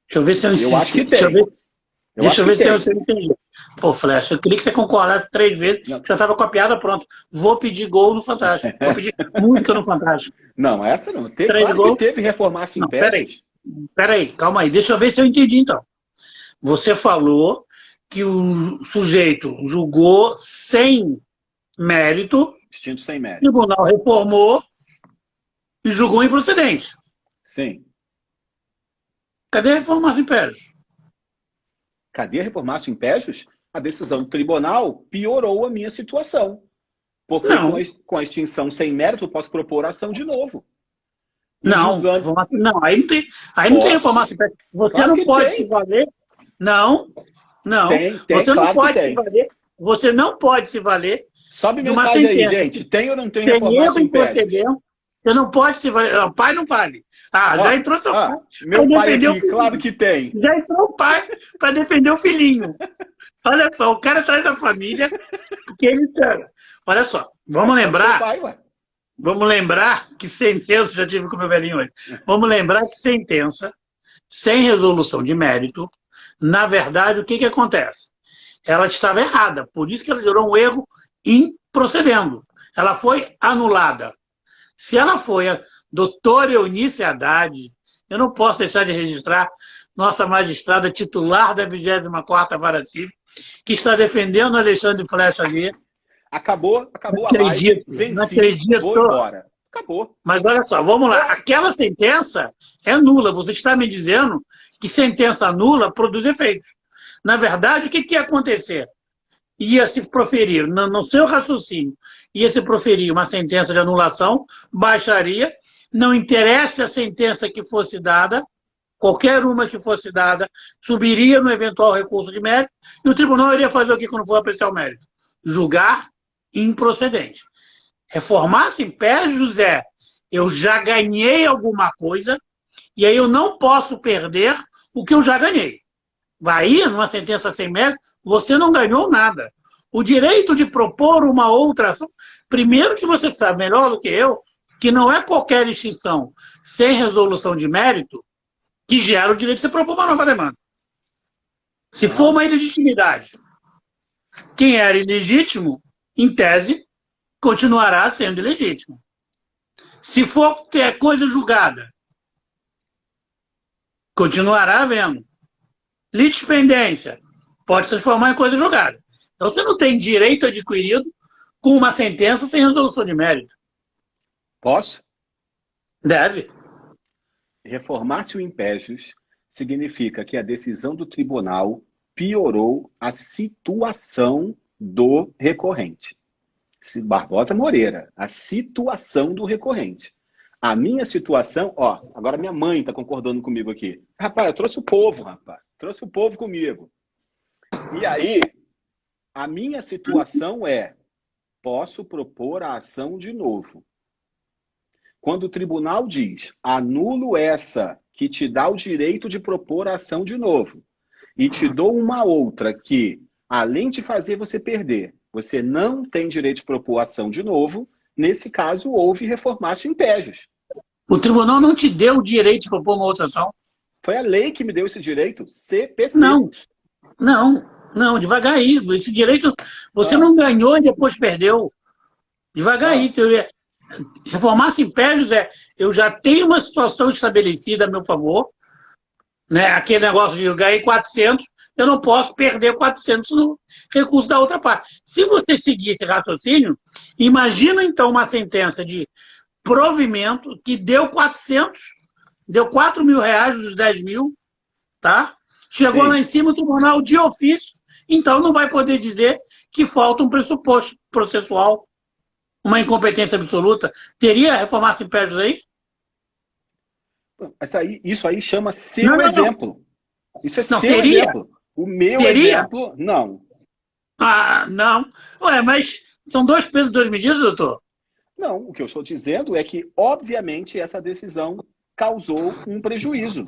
Deixa eu ver se eu acho que tem. Deixa eu ver se eu entendi. Pô, Flecha, eu queria que você concordasse 3 vezes, não. Já estava com a piada pronta. Vou pedir gol no Fantástico. Vou pedir música no Fantástico. Não, essa não. Claro que teve reformácio impérios. Peraí, calma aí. Deixa eu ver se eu entendi, então. Você falou que o sujeito julgou sem mérito. Extinto sem mérito. O tribunal reformou e julgou improcedente. Sim. Cadê a reformácio impérios? Cadê a reformácio impérios? A decisão do tribunal piorou a minha situação. Porque com a extinção sem mérito, eu posso propor a ação de novo. Não, aí não tem reformácio impérios. Você claro não pode se valer. Não. Tem, você não pode se valer. Você não pode se valer. Sobe mensagem aí, gente. Tem ou não tem reformácio impérios? Você não pode se valer. O pai não vale. Já entrou seu pai. Meu pai aqui, claro que tem. Já entrou o pai para defender o filhinho. Olha só, o cara atrás da família, porque ele... Olha só, vamos lembrar que sentença, já tive com o meu velhinho hoje, vamos lembrar que sentença, sem resolução de mérito, na verdade, o que acontece? Ela estava errada, por isso que ela gerou um erro improcedendo. Ela foi anulada. Se ela foi a doutora Eunice Haddad, eu não posso deixar de registrar nossa magistrada titular da 24ª Vara Civil, que está defendendo Alexandre Flecha ali. Acabou a live, venci, vou embora. Acabou. Mas olha só, vamos lá. Aquela sentença é nula. Você está me dizendo que sentença nula produz efeitos. Na verdade, o que ia acontecer? Ia se proferir, no seu raciocínio, ia se proferir uma sentença de anulação, baixaria, não interessa a sentença que fosse dada, qualquer uma que fosse dada, subiria no eventual recurso de mérito, e o tribunal iria fazer o que quando for apreciar o mérito? Julgar improcedente. Reformar-se em pé, José, eu já ganhei alguma coisa, e aí eu não posso perder o que eu já ganhei. Aí, numa sentença sem mérito, você não ganhou nada. O direito de propor uma outra ação, primeiro que você sabe melhor do que eu, que não é qualquer extinção sem resolução de mérito que gera o direito de você propor uma nova demanda. Se for uma ilegitimidade, quem era ilegítimo, em tese, continuará sendo ilegítimo. Se for ter coisa julgada, continuará havendo. Litispendência pode se transformar em coisa julgada. Então você não tem direito adquirido com uma sentença sem resolução de mérito. Posso? Deve. Reformácio impégios significa que a decisão do tribunal piorou a situação do recorrente. Barbosa Moreira, a situação do recorrente. A minha situação, agora minha mãe está concordando comigo aqui. Rapaz, eu trouxe o povo, rapaz. Trouxe o povo comigo. E aí, a minha situação é, posso propor a ação de novo. Quando o tribunal diz, anulo essa que te dá o direito de propor a ação de novo, e te dou uma outra que, além de fazer você perder, você não tem direito de propor a ação de novo, nesse caso houve reformácio impégios. O tribunal não te deu o direito de propor uma outra ação? Foi a lei que me deu esse direito, CPC. Não, devagar aí. Esse direito você não ganhou e depois perdeu. Devagar aí. Reformar-se impérios eu já tenho uma situação estabelecida a meu favor, né? Aquele negócio de eu ganhei 400, eu não posso perder 400 no recurso da outra parte. Se você seguir esse raciocínio, imagina então uma sentença de provimento que deu 400 deu 4 mil reais dos 10 mil, tá? Chegou Sim. lá em cima, o tribunal de ofício, então não vai poder dizer que falta um pressuposto processual, uma incompetência absoluta. Teria reformar-se impérios aí? Isso aí chama Não, seu não, não. exemplo. Isso é Não, seu teria. exemplo. O meu Teria? exemplo, não. Ah, não. Ué, mas são 2 pesos, 2 medidas, doutor? Não, o que eu estou dizendo é que, obviamente, essa decisão causou um prejuízo.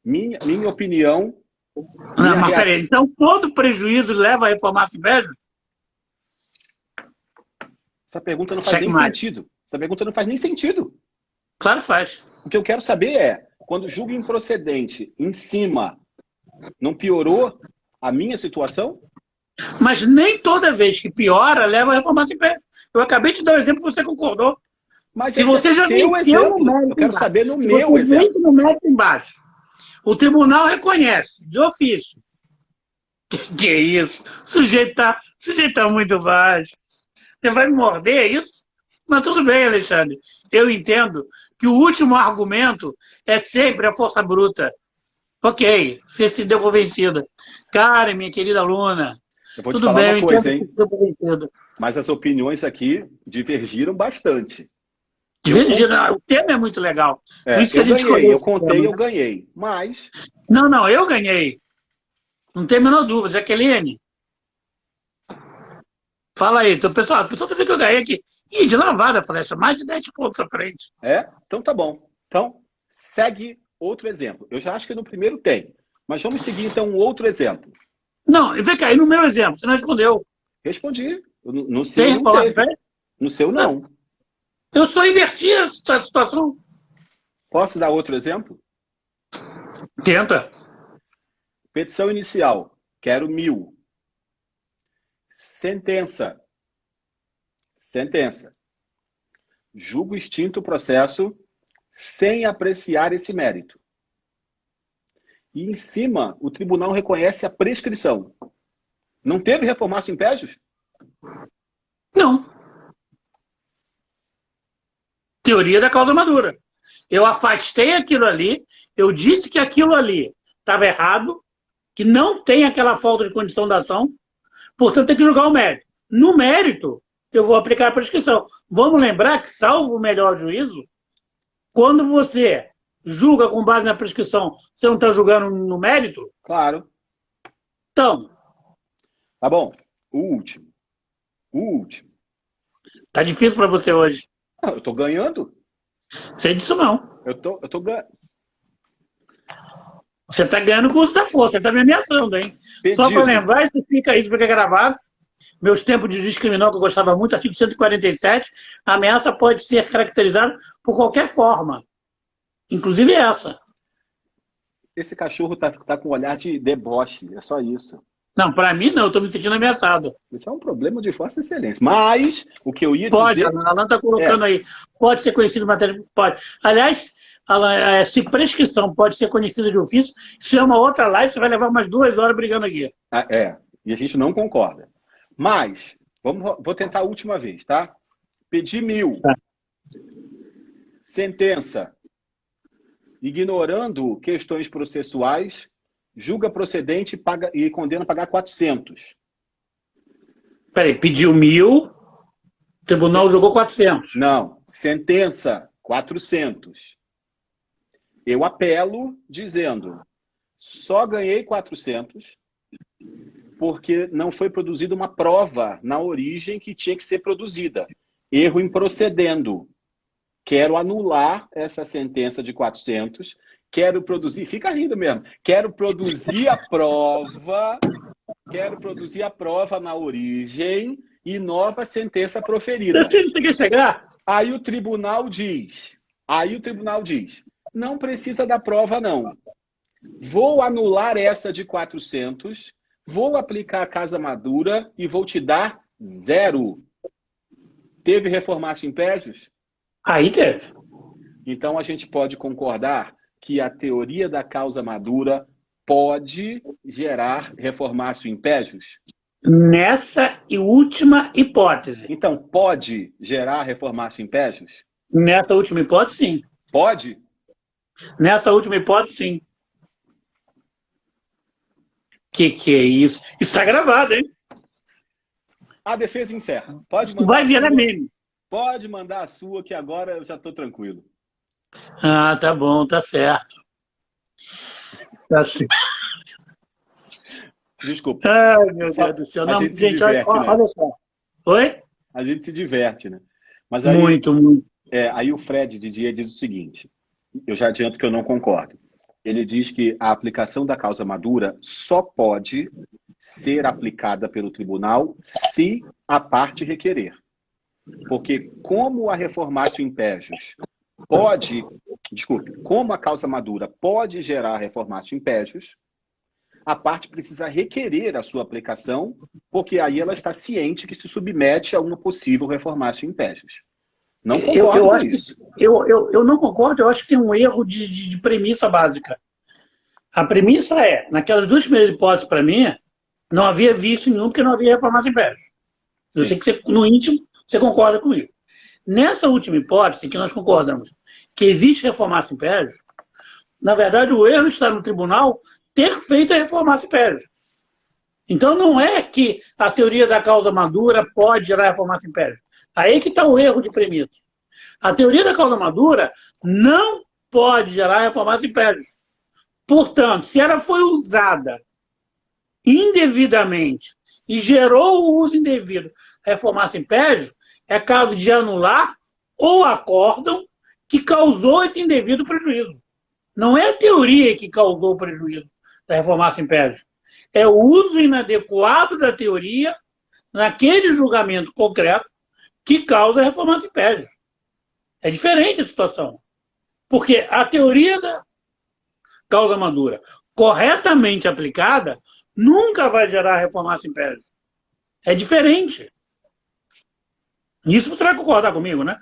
Minha opinião, Não, minha mas reação... peraí, então todo prejuízo leva a reformar-se impérios? Essa pergunta não faz nem Checkmate. sentido. Essa pergunta não faz nem sentido. Claro que faz. O que eu quero saber é, quando julgo improcedente em cima, não piorou a minha situação? Mas nem toda vez que piora, leva a reformar-se impérios. Eu acabei de dar o exemplo que você concordou. Mas Se esse você é já seu venceu no exemplo. mérito Eu quero embaixo, saber no se meu você exemplo. vence no mérito embaixo, o tribunal reconhece, de ofício. Que é isso? O sujeito tá muito baixo. Você vai me morder, é isso? Mas tudo bem, Alexandre. Eu entendo que o último argumento é sempre a força bruta. Ok, você se deu por vencida. Cara, minha querida aluna, Eu vou te tudo falar bem, eu uma entendo coisa, que hein? você se deu por vencida. Mas as opiniões aqui divergiram bastante. O tema é muito legal. Por isso que a Eu gente ganhei, escolheu eu esse tema. contei, eu ganhei. Mas, Não, eu ganhei. Não tem a menor dúvida. Jaqueline, fala aí. Então, pessoal, tá vendo que eu ganhei aqui. Ih, de lavada a flecha, mais de 10 pontos à frente. então tá bom. Então, segue outro exemplo. Eu já acho que no primeiro tem. Mas vamos seguir então um outro exemplo. Não, vem cá, e no meu exemplo, você não respondeu. Respondi. No seu Tem não reformar teve. impérios? No seu não. Eu só inverti essa situação. Posso dar outro exemplo? Tenta. Petição inicial. Quero 1.000. Sentença. Julgo extinto o processo sem apreciar esse mérito. E em cima, o tribunal reconhece a prescrição. Não teve reformácio impégios? Não. Teoria da causa madura. Eu afastei aquilo ali, eu disse que aquilo ali estava errado, que não tem aquela falta de condição da ação, portanto tem que julgar o mérito. No mérito, eu vou aplicar a prescrição. Vamos lembrar que, salvo o melhor juízo, quando você julga com base na prescrição, você não está julgando no mérito? Claro. Então, Tá bom. O último. tá difícil para você hoje. Eu tô ganhando. Sei disso não. Eu tô ganhando. Você está ganhando o curso da força, você está me ameaçando, hein? Pedido. Só para lembrar, isso fica gravado. Meus tempos de juiz criminal, que eu gostava muito, artigo 147, a ameaça pode ser caracterizada por qualquer forma, inclusive essa. Esse cachorro tá com um olhar de deboche. É só isso. Não, para mim não, eu estou me sentindo ameaçado. Isso é um problema de Vossa Excelência. Mas, o que eu ia Pode, dizer... a Alan está colocando aí. Pode ser conhecido matéria... Pode. Aliás, Alan, se prescrição pode ser conhecida de ofício, chama outra live, você vai levar umas 2 horas brigando aqui. E a gente não concorda. Mas, vou tentar a última vez, tá? Pedi 1.000. Tá. Sentença. Ignorando questões processuais, julga procedente e condena a pagar 400. Peraí, pediu 1.000, o tribunal jogou 400. Não. Sentença, 400. Eu apelo dizendo, só ganhei 400 porque não foi produzida uma prova na origem que tinha que ser produzida. Erro em procedendo. Quero anular essa sentença de 400, quero produzir, fica rindo mesmo, quero produzir a prova na origem e nova sentença proferida. Eu sei que você quer chegar. Aí o tribunal diz, não precisa da prova não. Vou anular essa de 400, vou aplicar a casa madura e vou te dar 0. Teve reformácio impégios? Aí teve. Então a gente pode concordar que a teoria da causa madura pode gerar reformácio impégios? Nessa e última hipótese. Então, pode gerar reformácio impégios? Nessa última hipótese, sim. Pode? Nessa última hipótese, sim. Que é isso? Isso está gravado, hein? A defesa encerra. Pode Isso mandar vai a virar sua. meme. Pode mandar a sua, que agora eu já estou tranquilo. Ah, tá bom, tá certo. Tá certo. Desculpa. Ai, meu Só Deus do céu. a Não, gente se gente, olha, diverte, né? olha só. Oi? A gente se diverte, né? Mas aí, Muito, muito. aí o Fred Didier diz o seguinte, eu já adianto que eu não concordo. Ele diz que a aplicação da causa madura só pode ser aplicada pelo tribunal se a parte requerer. Porque como a reformácio impégios pode, desculpe, como a causa madura pode gerar reformácio impégios, a parte precisa requerer a sua aplicação, porque aí ela está ciente que se submete a uma possível reformácio impégios. Não concordo Eu com acho isso. eu não concordo, eu acho que tem um erro de premissa básica. A premissa é, naquelas duas primeiras hipóteses, para mim, não havia vício nenhum, porque não havia reformação império. Eu sei Sim. que você, no íntimo você concorda comigo. Nessa última hipótese, que nós concordamos que existe reformação império, na verdade, o erro está no tribunal ter feito a reformação império. Então, não é que a teoria da causa madura pode gerar reformação império. Aí que está o erro de premissa. A teoria da causa madura não pode gerar reformação império. Portanto, se ela foi usada indevidamente e gerou o uso indevido, reformácio império, é caso de anular o acórdão que causou esse indevido prejuízo. Não é a teoria que causou o prejuízo da reformácio império. É o uso inadequado da teoria naquele julgamento concreto que causa a reformácio império. É diferente a situação. Porque a teoria da causa madura, corretamente aplicada, nunca vai gerar reformácio império. É diferente. Isso você vai concordar comigo, né?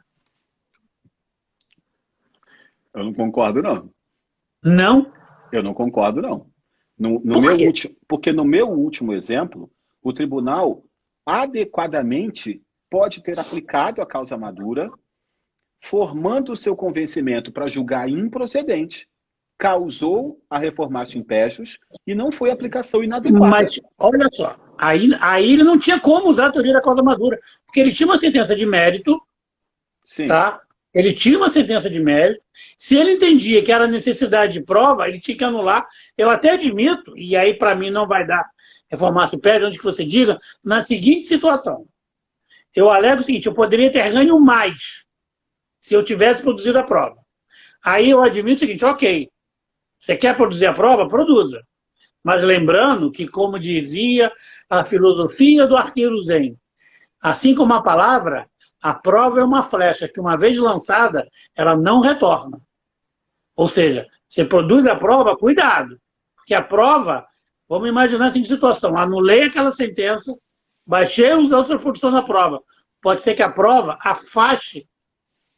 Eu não concordo, não. Não. Eu não concordo, não. Por quê? Porque no meu último exemplo, o tribunal adequadamente pode ter aplicado a causa madura, formando o seu convencimento para julgar improcedente, causou a reformácio impégios e não foi aplicação inadequada. Mas, olha só, aí ele não tinha como usar a teoria da causa madura, porque ele tinha uma sentença de mérito, Sim. tá? Ele tinha uma sentença de mérito. Se ele entendia que era necessidade de prova, ele tinha que anular. Eu até admito, e aí para mim não vai dar reformácio império, antes que você diga, na seguinte situação. Eu alego o seguinte, eu poderia ter ganho mais se eu tivesse produzido a prova. Aí eu admito o seguinte, ok, você quer produzir a prova? Produza. Mas lembrando que, como dizia a filosofia do arqueiro Zen, assim como a palavra, a prova é uma flecha que, uma vez lançada, ela não retorna. Ou seja, você produz a prova, cuidado. Porque a prova, vamos imaginar a seguinte situação, anulei aquela sentença, baixei os autos da produção da prova. Pode ser que a prova afaste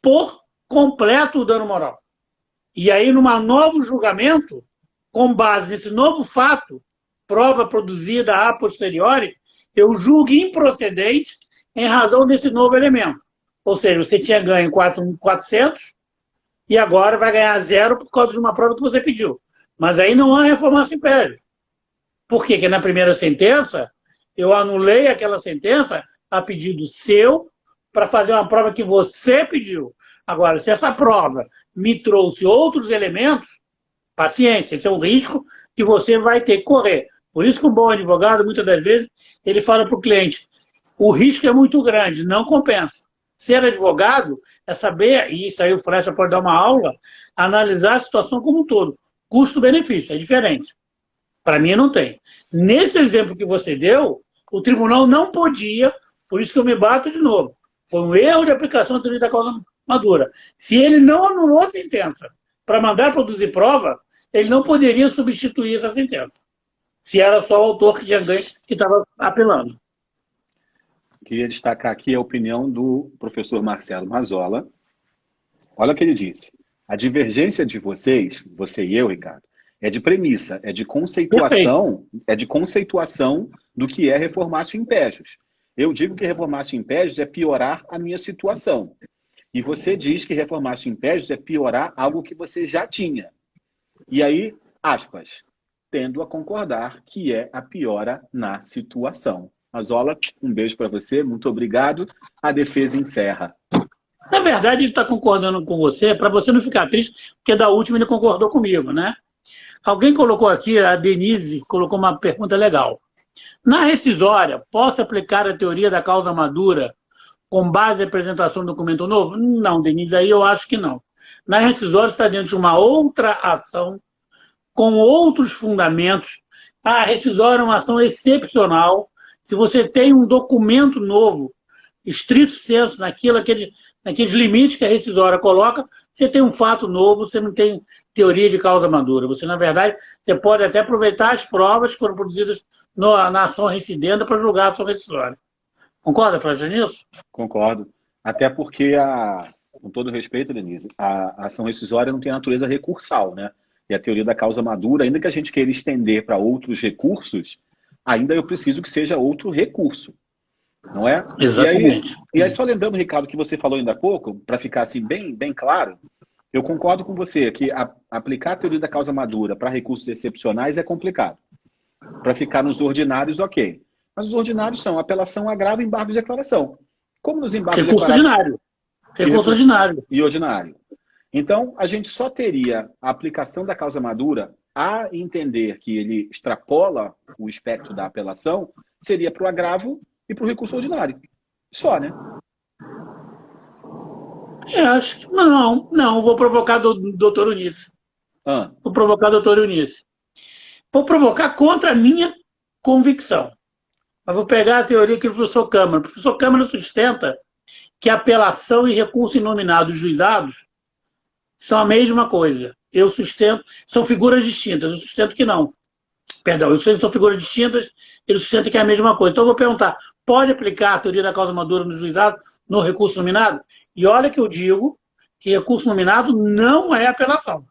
por completo o dano moral. E aí, num novo julgamento, com base nesse novo fato, prova produzida a posteriori, eu julgo improcedente em razão desse novo elemento. Ou seja, você tinha ganho 400 e agora vai ganhar 0 por causa de uma prova que você pediu. Mas aí não há reformácio império. Por quê? Porque na primeira sentença, eu anulei aquela sentença a pedido seu para fazer uma prova que você pediu. Agora, se essa prova me trouxe outros elementos, paciência, esse é um risco que você vai ter que correr. Por isso que um bom advogado, muitas das vezes, ele fala para o cliente, o risco é muito grande, não compensa. Ser advogado é saber, e isso aí o Flecha pode dar uma aula, analisar a situação como um todo. Custo-benefício, é diferente. Para mim não tem. Nesse exemplo que você deu, o tribunal não podia, por isso que eu me bato de novo. Foi um erro de aplicação da teoria da causa madura. Se ele não anulou a sentença para mandar produzir prova, ele não poderia substituir essa sentença. Se era só o autor que tinha ganho, que estava apelando. Queria destacar aqui a opinião do professor Marcelo Mazzola. Olha o que ele disse. A divergência de vocês, você e eu, Ricardo, é de premissa, é de conceituação, do que é reformácio impégios. Eu digo que reformácio impégios é piorar a minha situação. E você diz que reformar impérios é piorar algo que você já tinha. E aí, aspas, tendo a concordar que é a piora na situação. Mazola, um beijo para você, muito obrigado. A defesa encerra. Na verdade, ele está concordando com você, para você não ficar triste, porque da última ele concordou comigo, né? Alguém colocou aqui, a Denise colocou uma pergunta legal. Na rescisória, posso aplicar a teoria da causa madura com base na apresentação do documento novo? Não, Denise, aí eu acho que não. Na rescisória está dentro de uma outra ação, com outros fundamentos. A rescisória é uma ação excepcional. Se você tem um documento novo, estrito senso, naqueles limites que a rescisória coloca, você tem um fato novo, você não tem teoria de causa madura. Você, na verdade, você pode até aproveitar as provas que foram produzidas na ação rescidenda para julgar a ação rescisória. Concorda, Flávio, nisso? Concordo. Até porque, com todo respeito, Denise, a ação rescisória não tem natureza recursal, né? E a teoria da causa madura, ainda que a gente queira estender para outros recursos, ainda eu preciso que seja outro recurso. Não é? Exatamente. E aí, só lembrando, Ricardo, que você falou ainda há pouco, para ficar assim bem claro, eu concordo com você que aplicar a teoria da causa madura para recursos excepcionais é complicado. Para ficar nos ordinários, ok. Mas os ordinários são apelação, agravo, embargo de declaração. Como nos embargos de declaração... Ordinário. Recurso ordinário. E ordinário. Então, a gente só teria a aplicação da causa madura a entender que ele extrapola o espectro da apelação, seria para o agravo e para o recurso ordinário. Só, né? Eu acho que não, vou provocar o doutor Eunice. Vou provocar o doutor Eunice. Vou provocar contra a minha convicção. Mas vou pegar a teoria que o professor Câmara. O professor Câmara sustenta que apelação e recurso inominado dos juizados são a mesma coisa. Eu sustento, são figuras distintas. Eu sustento que não. Perdão, eu sustento que são figuras distintas, ele sustenta que é a mesma coisa. Então eu vou perguntar, pode aplicar a teoria da causa madura no juizado, no recurso nominado? E olha que eu digo que recurso nominado não é apelação. O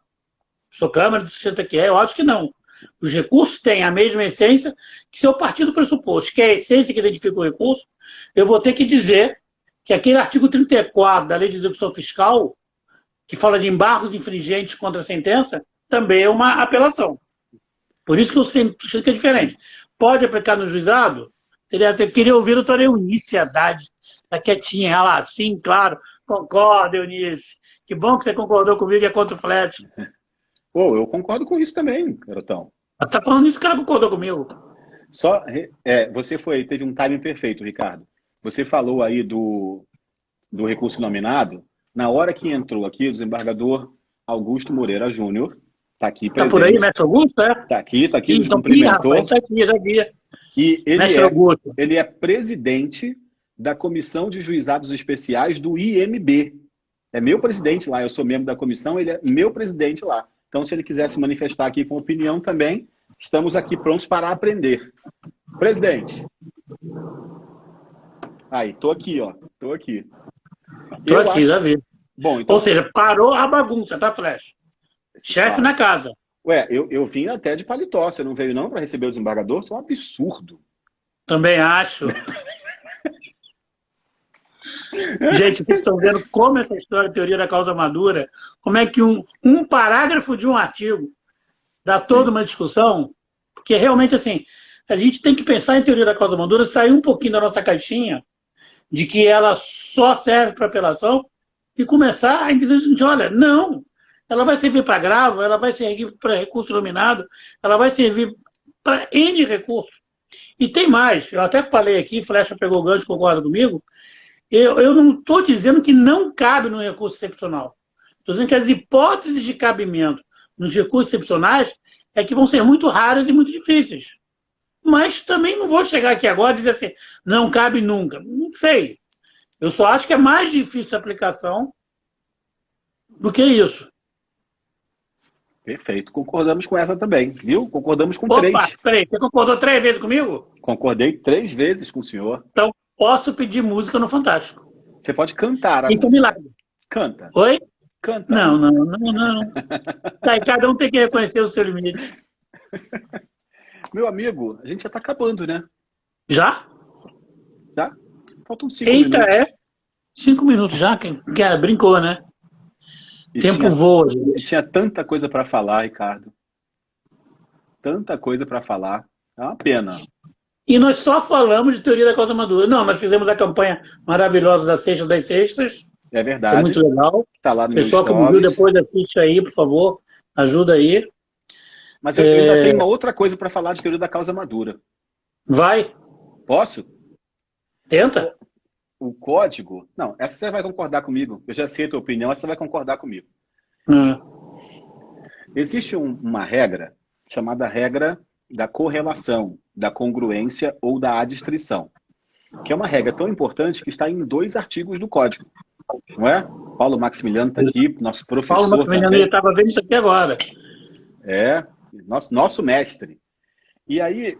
professor Câmara sustenta que é, eu acho que não. Os recursos têm a mesma essência que se eu partir do pressuposto que é a essência que identifica o recurso, eu vou ter que dizer que aquele artigo 34 da Lei de Execução Fiscal, que fala de embargos infringentes contra a sentença, também é uma apelação. Por isso que eu sempre acho que é diferente. Pode aplicar no juizado? Eu queria ouvir a doutora Eunice Haddad, tá quietinha, ela assim, claro, concorda, Eunice. Que bom que você concordou comigo e é contra o flat. Pô, eu concordo com isso também, garotão. Você está falando isso que ela concordou comigo. Você teve um timing perfeito, Ricardo. Você falou aí do recurso nominado. Na hora que entrou aqui, o desembargador Augusto Moreira Júnior, está aqui presente. Está por aí, mestre Augusto? Está aqui, nos então, cumprimentou. Está aqui, já vi. E Augusto. ele é presidente da Comissão de Juizados Especiais do IMB. É meu presidente lá, eu sou membro da comissão, ele é meu presidente lá. Então, se ele quiser se manifestar aqui com opinião também, estamos aqui prontos para aprender. Presidente. Aí, tô aqui, ó. Tô aqui. Já vi. Bom, então... Ou seja, parou a bagunça, tá, Flash? Chefe na casa. Ué, eu vim até de paletó. Você não veio não para receber o desembargador? Isso é um absurdo. Também acho. Gente, vocês estão vendo como essa história de teoria da causa madura, como é que um parágrafo de um artigo dá toda uma discussão, porque realmente, assim, a gente tem que pensar em teoria da causa madura, sair um pouquinho da nossa caixinha de que ela só serve para apelação e começar a dizer, gente, olha, não, ela vai servir para agravo, ela vai servir para recurso nominado, ela vai servir para N recursos. E tem mais, eu até falei aqui, Flecha pegou o gancho, concorda comigo, eu não estou dizendo que não cabe no recurso excepcional. Estou dizendo que as hipóteses de cabimento nos recursos excepcionais é que vão ser muito raras e muito difíceis. Mas também não vou chegar aqui agora e dizer assim, não cabe nunca. Não sei. Eu só acho que é mais difícil a aplicação do que isso. Perfeito. Concordamos com essa também, viu? Concordamos com 3. Peraí, você concordou 3 vezes comigo? Concordei 3 vezes com o senhor. Então, posso pedir música no Fantástico. Você pode cantar a então, música. milagre. Canta. Oi? Canta. Não. Tá, e cada um tem que reconhecer o seu limite. Meu amigo, a gente já tá acabando, né? Já? Já? Faltam 5 Eita, minutos. 5 minutos já, cara, brincou, né? E Tempo voa, tinha tanta coisa para falar, Ricardo. Tanta coisa para falar. É uma pena. E nós só falamos de teoria da causa madura. Não, nós fizemos a campanha maravilhosa da Sexta das Sextas, É que é verdade. muito legal. Está lá no meu Pessoal que não viu, stories. depois assiste aí, por favor. Ajuda aí. Mas eu ainda tenho uma outra coisa para falar de teoria da causa madura. Vai, Posso? tenta. O código... Não, essa você vai concordar comigo. Eu já sei a tua opinião, essa você vai concordar comigo. Existe uma regra chamada regra da correlação, da congruência ou da adstrição, que é uma regra tão importante que está em 2 artigos do código. Não é? Paulo Maximiliano está aqui, nosso professor Paulo Maximiliano também. estava vendo isso aqui agora. É, nosso mestre. E aí,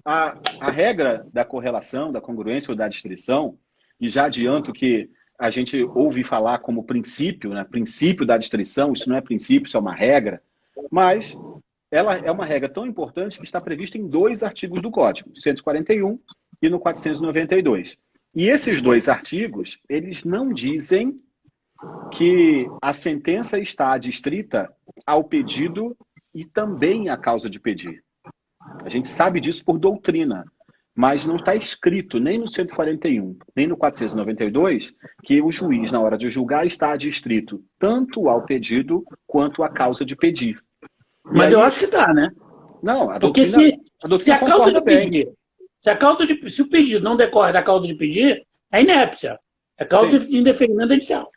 a regra da correlação, da congruência ou da adstrição, e já adianto que a gente ouve falar como princípio, né? Princípio da adstrição, isso não é princípio, isso é uma regra, mas ela é uma regra tão importante que está prevista em 2 artigos do Código, 141 e no 492. E esses 2 artigos, eles não dizem que a sentença está adstrita ao pedido e também à causa de pedir. A gente sabe disso por doutrina, mas não está escrito nem no 141, nem no 492, que o juiz, na hora de julgar, está adstrito tanto ao pedido quanto à causa de pedir. Mas aí, eu acho que está, né? Não, a Porque doutrina, se a causa de pedir, se o pedido não decorre da causa de pedir, é inépcia. É causa de indeferimento inicial.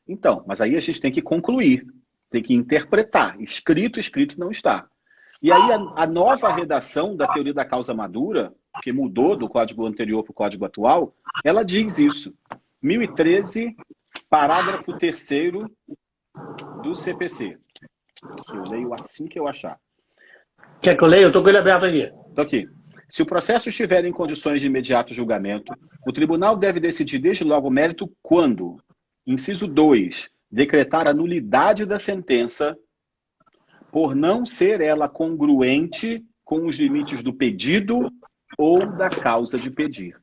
Então, mas aí a gente tem que concluir, tem que interpretar. Escrito não está. E aí a nova redação da teoria da causa madura, que mudou do código anterior para o código atual, ela diz isso. 1013, parágrafo 3º do CPC. Que eu leio assim que eu achar. Quer que eu leia? Eu estou com ele aberto aqui. Estou aqui. Se o processo estiver em condições de imediato julgamento, o tribunal deve decidir desde logo o mérito quando, inciso 2, decretar a nulidade da sentença por não ser ela congruente com os limites do pedido ou da causa de pedir.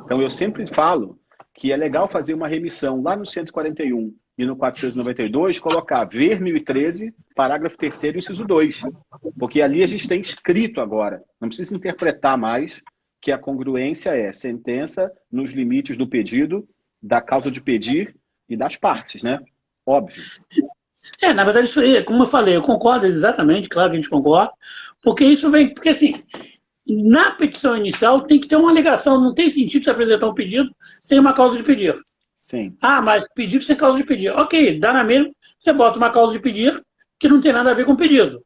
Então, eu sempre falo que é legal fazer uma remissão lá no 141 e no 492, colocar ver 1013, parágrafo 3º, inciso 2. Porque ali a gente tem escrito agora. Não precisa interpretar mais que a congruência é sentença nos limites do pedido, da causa de pedir e das partes, né? Óbvio. Na verdade, isso aí, como eu falei, eu concordo exatamente, claro que a gente concorda, porque isso vem, porque assim, na petição inicial tem que ter uma alegação, não tem sentido você apresentar um pedido sem uma causa de pedir. Sim. Mas pedido sem causa de pedir. Ok, dá na mesma, você bota uma causa de pedir que não tem nada a ver com o pedido.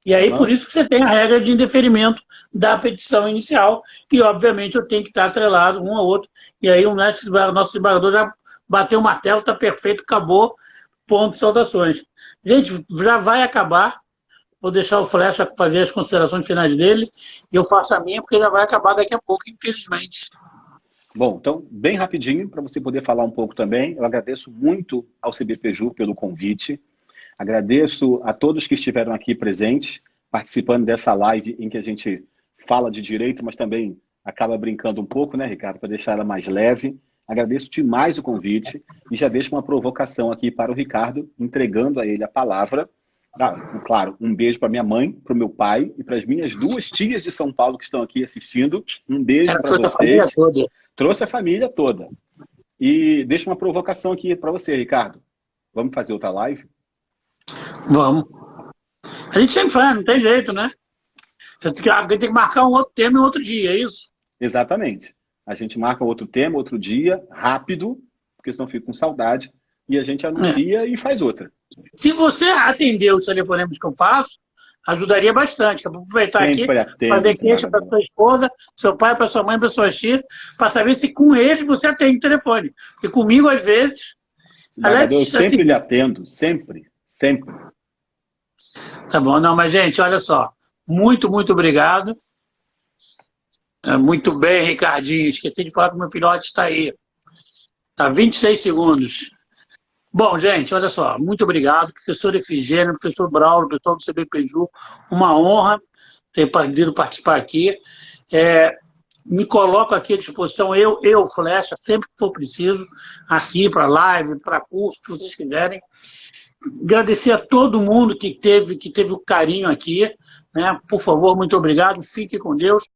E aí, por isso que você tem a regra de indeferimento da petição inicial, e obviamente eu tenho que estar atrelado um ao outro, e aí o nosso desembargador já bateu o martelo, está perfeito, acabou, ponto, saudações. Gente, já vai acabar. Vou deixar o Flecha fazer as considerações finais dele e eu faço a minha, porque já vai acabar daqui a pouco, infelizmente. Bom, então, bem rapidinho, para você poder falar um pouco também, eu agradeço muito ao CBPJU pelo convite, agradeço a todos que estiveram aqui presentes, participando dessa live em que a gente fala de direito, mas também acaba brincando um pouco, né, Ricardo, para deixar ela mais leve. Agradeço demais o convite e já deixo uma provocação aqui para o Ricardo, entregando a ele a palavra. Claro, um beijo para minha mãe, para o meu pai e para as minhas 2 tias de São Paulo que estão aqui assistindo. Um beijo para vocês. Trouxe a família toda. E deixo uma provocação aqui para você, Ricardo. Vamos fazer outra live? Vamos. A gente sempre faz, não tem jeito, né? Você tem que marcar um outro tema em outro dia, é isso? Exatamente. A gente marca outro tema, outro dia, rápido, porque senão fico com saudade, e a gente anuncia e faz outra. Se você atender os telefonemas que eu faço, ajudaria bastante. Eu vou aproveitar sempre aqui, fazer queixa para sua esposa, seu pai, para sua mãe, para sua tia, para saber se com eles você atende o telefone. Porque comigo, às vezes... Aliás, eu sempre lhe atendo, sempre. Tá bom, não, mas gente, olha só. Muito obrigado. Muito bem, Ricardinho. Esqueci de falar que o meu filhote está aí. Tá 26 segundos. Bom, gente, olha só. Muito obrigado. Professor Efigênio, professor Braulio, pessoal do CBPJU. Uma honra ter podido participar aqui. Me coloco aqui à disposição, Flecha, sempre que for preciso, aqui para live, para curso, que vocês quiserem. Agradecer a todo mundo que teve o carinho aqui, né? Por favor, muito obrigado, fique com Deus.